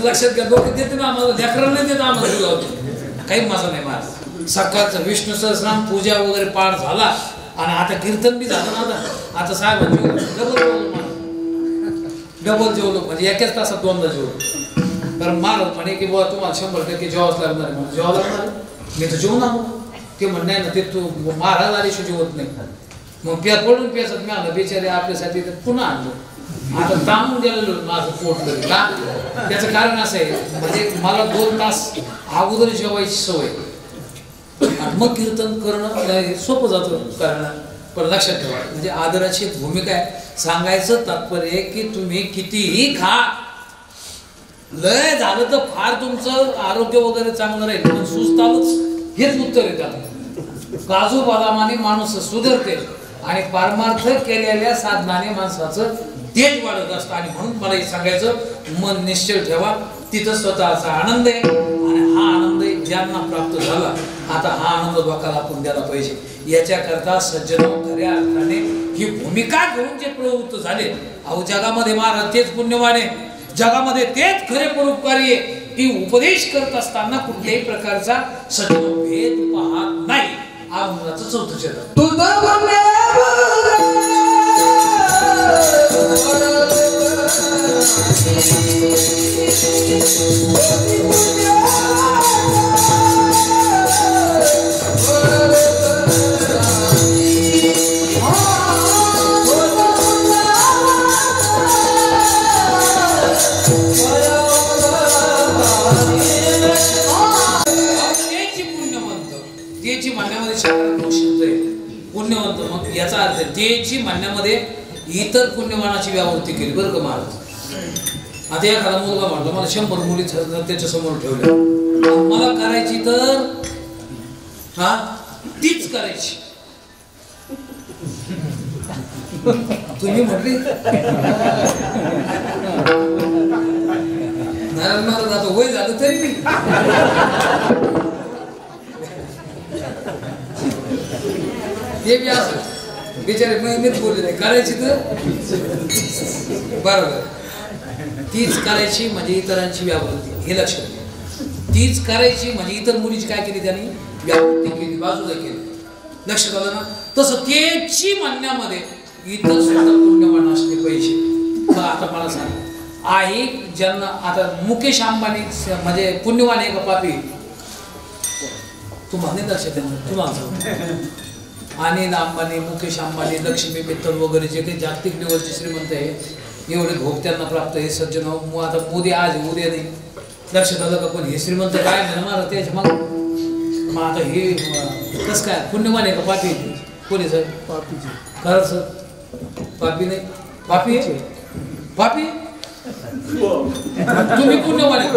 लक्षात घ्या. लोक देते ना आम्हाला, लेकरांना नाही देत आम्हाला, काही मजा नाही माझा. सकाळचं विष्णू सहस्रनाम पूजा वगैरे पाठ झाला आणि आता कीर्तन बी झालं ना. आता साहेब डबल जेवलो म्हणजे एकाच तासात 2दा जेवलो. तर महाराज म्हणे की बाबा तुम्हाला 100% जेवावंच लागणार आहे. जेवावं लागणार आहे, मी तर जेवून आलो. ते म्हणणं आहे ना, ते तू महाराज आल्याशी जेवत नाही. मग प्या पडून प्यासत मी आलं बेचारे आपल्यासाठी पुन्हा आणलो. आता तांबून गेलेलो माझं पोट तरी का. त्याचं कारण असं आहे म्हणजे मला 2 तास अगोदर जेवायची सवय आणि मग कीर्तन करणं सोपं जातं करणं. पण लक्षात ठेवा म्हणजे आदराची भूमिका आहे. सांगायचं तात्पर्य की तुम्ही कितीही खा, लय झालं तर फार तुमचं आरोग्य वगैरे चांगलं राहील पण सुस्तालच हेच उत्तर आहे त्याला. काजू बदामाने माणूस सुधरते आणि परमार्थ केलेल्या साधनाने माणसाचं तेज वाढत असतं. आणि म्हणून मला हे सांगायचं, मन निश्चय ठेवा, तिथं स्वतःचा आनंद आहे. आणि हा आनंद ज्यांना प्राप्त झाला, आता हा आनंद लोकांना आपण द्यायला पाहिजे. याच्याकरता सज्जन खऱ्या अर्थाने ही भूमिका घेऊन जे प्रवृत्त झाले. अहो जगामध्ये महाराज तेच पुण्यवान आहे, जगामध्ये तेच खरे परोपकारी आहे की उपदेश करत असताना कुठल्याही प्रकारचा सज्जन भेद पाहत नाही. आनंदाचं चौथं चरण पुण्यवंत. मग याचा अर्थ तेची म्हणण्यामध्ये इतर पुण्यवानाची व्यावृत्ती केली बरं का महाराज. आता एखादा मुलगा म्हणतो मला 100 मुली त्याच्या समोर ठेवल्या, मला करायची तर हा तीच करायची. तुम्ही म्हटली नारायण महाराज आता वय झालं तरी मी ते बी असं बिचारे मीच बोलले नाही करायची तर बरोबर तीच करायची म्हणजे इतरांची व्यावृत्ती. हे लक्षात घ्या, तीच करायची म्हणजे इतर मुलीची काय केली त्यांनी व्यावृत्ती केली, बाजूला केली. लक्षात आलं ना. तसं तेची म्हणण्यामध्ये इतर सुद्धा पुण्यवान असले पाहिजे. आता मला सांग आहे ज्यांना आता मुकेश अंबानी म्हणजे पुण्यवान आहे का पापी? तुम्हाला लक्षात आहे तुम्हाला अनिल अंबानी, मुकेश अंबानी, लक्ष्मी मित्तल वगैरे जे काही जागतिक लेवलचे श्रीमंत आहे, एवढे भोग त्यांना प्राप्त आहे. सज्जन आता मोदी आज उद्या नाही. लक्षात आलं का? पण हे श्रीमंत काय नाही मारा त्याच्या मग आता हे कसं काय पुण्यवान आहे का पापी? कोणी सर पापीचे खरं सर पापी नाही पापी पापी तुम्ही पुण्यवान आहे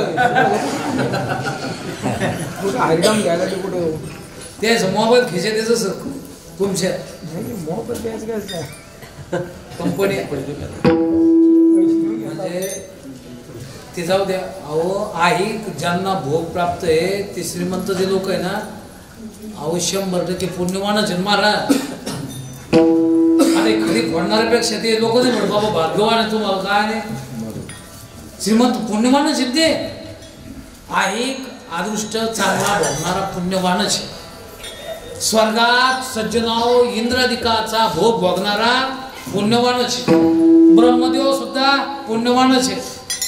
त्याच मोबाईल खिचे त्याच सर तुमच्या कंपनी म्हणजे ते जाऊ द्या. अहो आहे ज्यांना भोग प्राप्त आहे ते श्रीमंत जे लोक आहे ना, अहो 100% पुण्यवानच आहे महाराज. आणि खरी फोडणाऱ्यापेक्षा ते लोक नाही म्हणत बाबा भाग्यवान आहे तुम्हाला काय नाही, श्रीमंत पुण्यवानच आहे ते. आहे अदृष्ट चांगला भोगणारा पुण्यवानच आहे. स्वर्गात सज्जनाव इंद्रादिकाचा भोग भोगणारा पुण्यवानच आहे. ब्रह्मदेव सुद्धा पुण्यवानच आहे.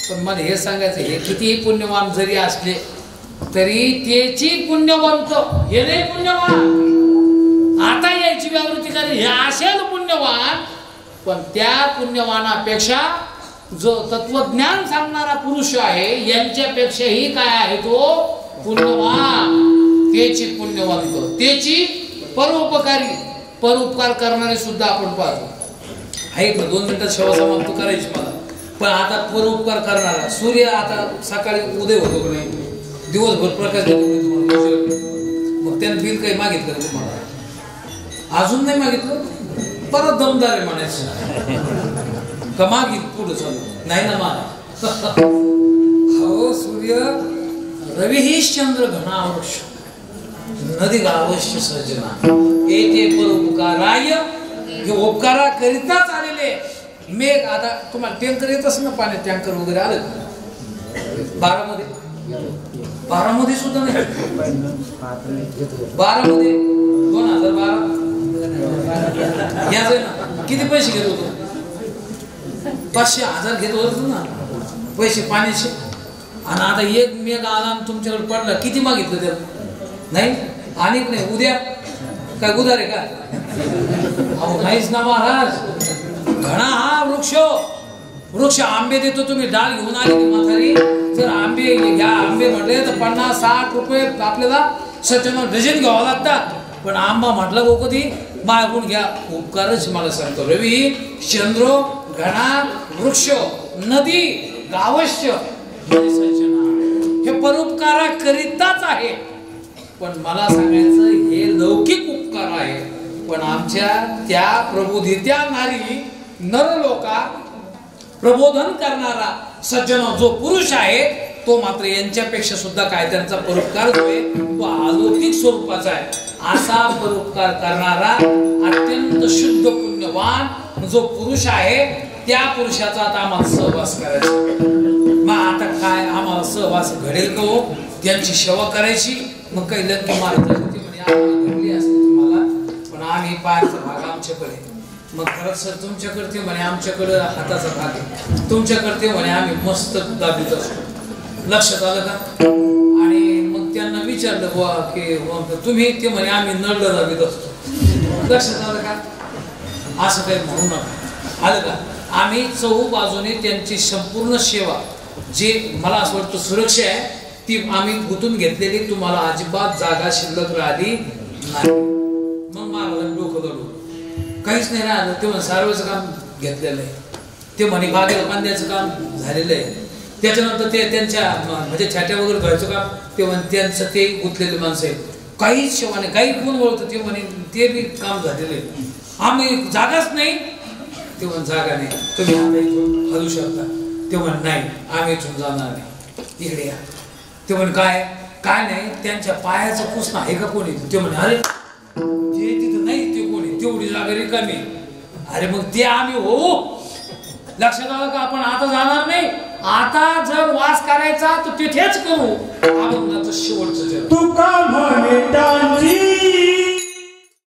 पण मला हे सांगायचं, हे कितीही पुण्यवान जरी असले तरी त्याची पुण्यवंत हे नाही पुण्यवान. आता याची व्यावृत्ती करे हे असेल पुण्यवान, पण त्या पुण्यवानापेक्षा जो तत्वज्ञान सांगणारा पुरुष आहे यांच्यापेक्षाही काय आहे तो पुण्यवान. त्याची पुण्यवंत, त्याची परोपकारी, परोपकार करणारे सुद्धा आपण पाहतो. आहे 2 मिनिटात सेवा समाप्त करायची मला. पण आता परोपकार करणारा सूर्य आता सकाळी उदय होतो की नाही, दिवसभर प्रकाश देतो तुम्हाला, मग त्यानं बिल काही मागितलं तुम्हाला? अजून नाही मागितलं, परत दमदार आहे म्हणायचं का मागित पुढे चालू नाही ना मला. हो सूर्य रवी ही चंद्र घना वृक्ष नदी गावश्य सर्जना येते परोपकाराय. हे उपकारा करिताच आलेले मेघ. आता तुम्हाला टँकर येत असेल ना, पाण्यात टँकर वगैरे आले 12 सुद्धा नाही. 12 2012 याच ना किती पैसे घेत होतो? 500,000 घेत होतो ना पैसे पाण्याचे. आणि आता एक मेघ आला तुमच्याकडे पडला, किती मागितलं त्याला? नाही अनेक नाही. उद्या काय गुदार आहे का? अहो नाहीच ना महाराज. घणा हा वृक्ष आंबे देतो. तुम्ही डाळ घेऊन आले की म्हातारी जर आंबे घ्या आंबे म्हटले तर 50-60 रुपये आपल्याला सज्जन डझन घ्यावं लागतात. पण आंबा म्हटलं गो कधी मागून घ्या. उपकारच मला सांगतो. रवी चंद्र घणा वृक्ष नदी गावश्य हे परोपकारा करिताच आहे. पण मला सांगायचं हे लौकिक उपकार आहे. पण आमच्या त्या प्रबोधित्या नारी नरलोका प्रबोधन करणारा सज्जन जो पुरुष आहे तो मात्र यांच्यापेक्षा सुद्धा काय त्यांचा परोपकार जो आहे तो अलौकिक स्वरूपाचा आहे. असा परोपकार करणारा अत्यंत शुद्ध पुण्यवान जो पुरुष आहे त्या पुरुषाचा आता आम्हाला सहवास करायचा. मग आता काय आम्हाला सहवास घडेल का हो? त्यांची सेवा करायची. मग काही लंकी महाराजांची म्हणे आम्हाला घडली असते तुम्हाला, पण आम्ही पायाचा भाग आमच्याकडे. मग खरंच सर तुमच्याकडे म्हणे आमच्याकडे हाताचा भाग आहे, तुमच्याकडे म्हणे आम्ही मस्त दाबीत असतो. लक्षात आलं का? आणि मग त्यांना विचारलं बुवा की तुम्ही, ते म्हणे आम्ही नळलं दाबीत असतो. लक्षात आलं का? असं काही म्हणू नका. आलं का? आम्ही चहू बाजूने त्यांची संपूर्ण सेवा जे मला असं वाटतं सुरक्षा आहे ती आम्ही गुंतून घेतलेली. तुम्हाला अजिबात जागा शिल्लक राहिली नाही. मग मला डोकं दडू काहीच नाही राहिलं. ते म्हणे सारवायचं काम घेतलेलं आहे, ते म्हणे बागेला बांधायचं काम झालेलं आहे, त्याच्यानंतर ते त्यांच्या म्हणजे छाट्या वगैरे धुवायचं काम ते म्हणे त्यांचं ते गुंतलेले माणसं आहे. काहीच सेवा नाही, काही कोण ओळखतं ते म्हणे ते बी काम झालेलं आहे. आम्ही जागाच नाही. ते म्हणे जागा नाही, तुम्ही आता इथून हलू शकता. ते म्हणे नाही आम्ही इथून जाणार नाही, इकडे या. ते म्हणे काय काय नाही, त्यांच्या पायाचं पुसणं आहे का कोणी? ते म्हणे अरे ते तिथं नाही, ते कोणी तेवढी जागा रिकामी. अरे मग ते आम्ही हो. लक्षात आलं का? आपण आता जाणार नाही. आता जर वास करायचा तर तिथेच करू. अभंगाचं शेवटचं तुका म्हणे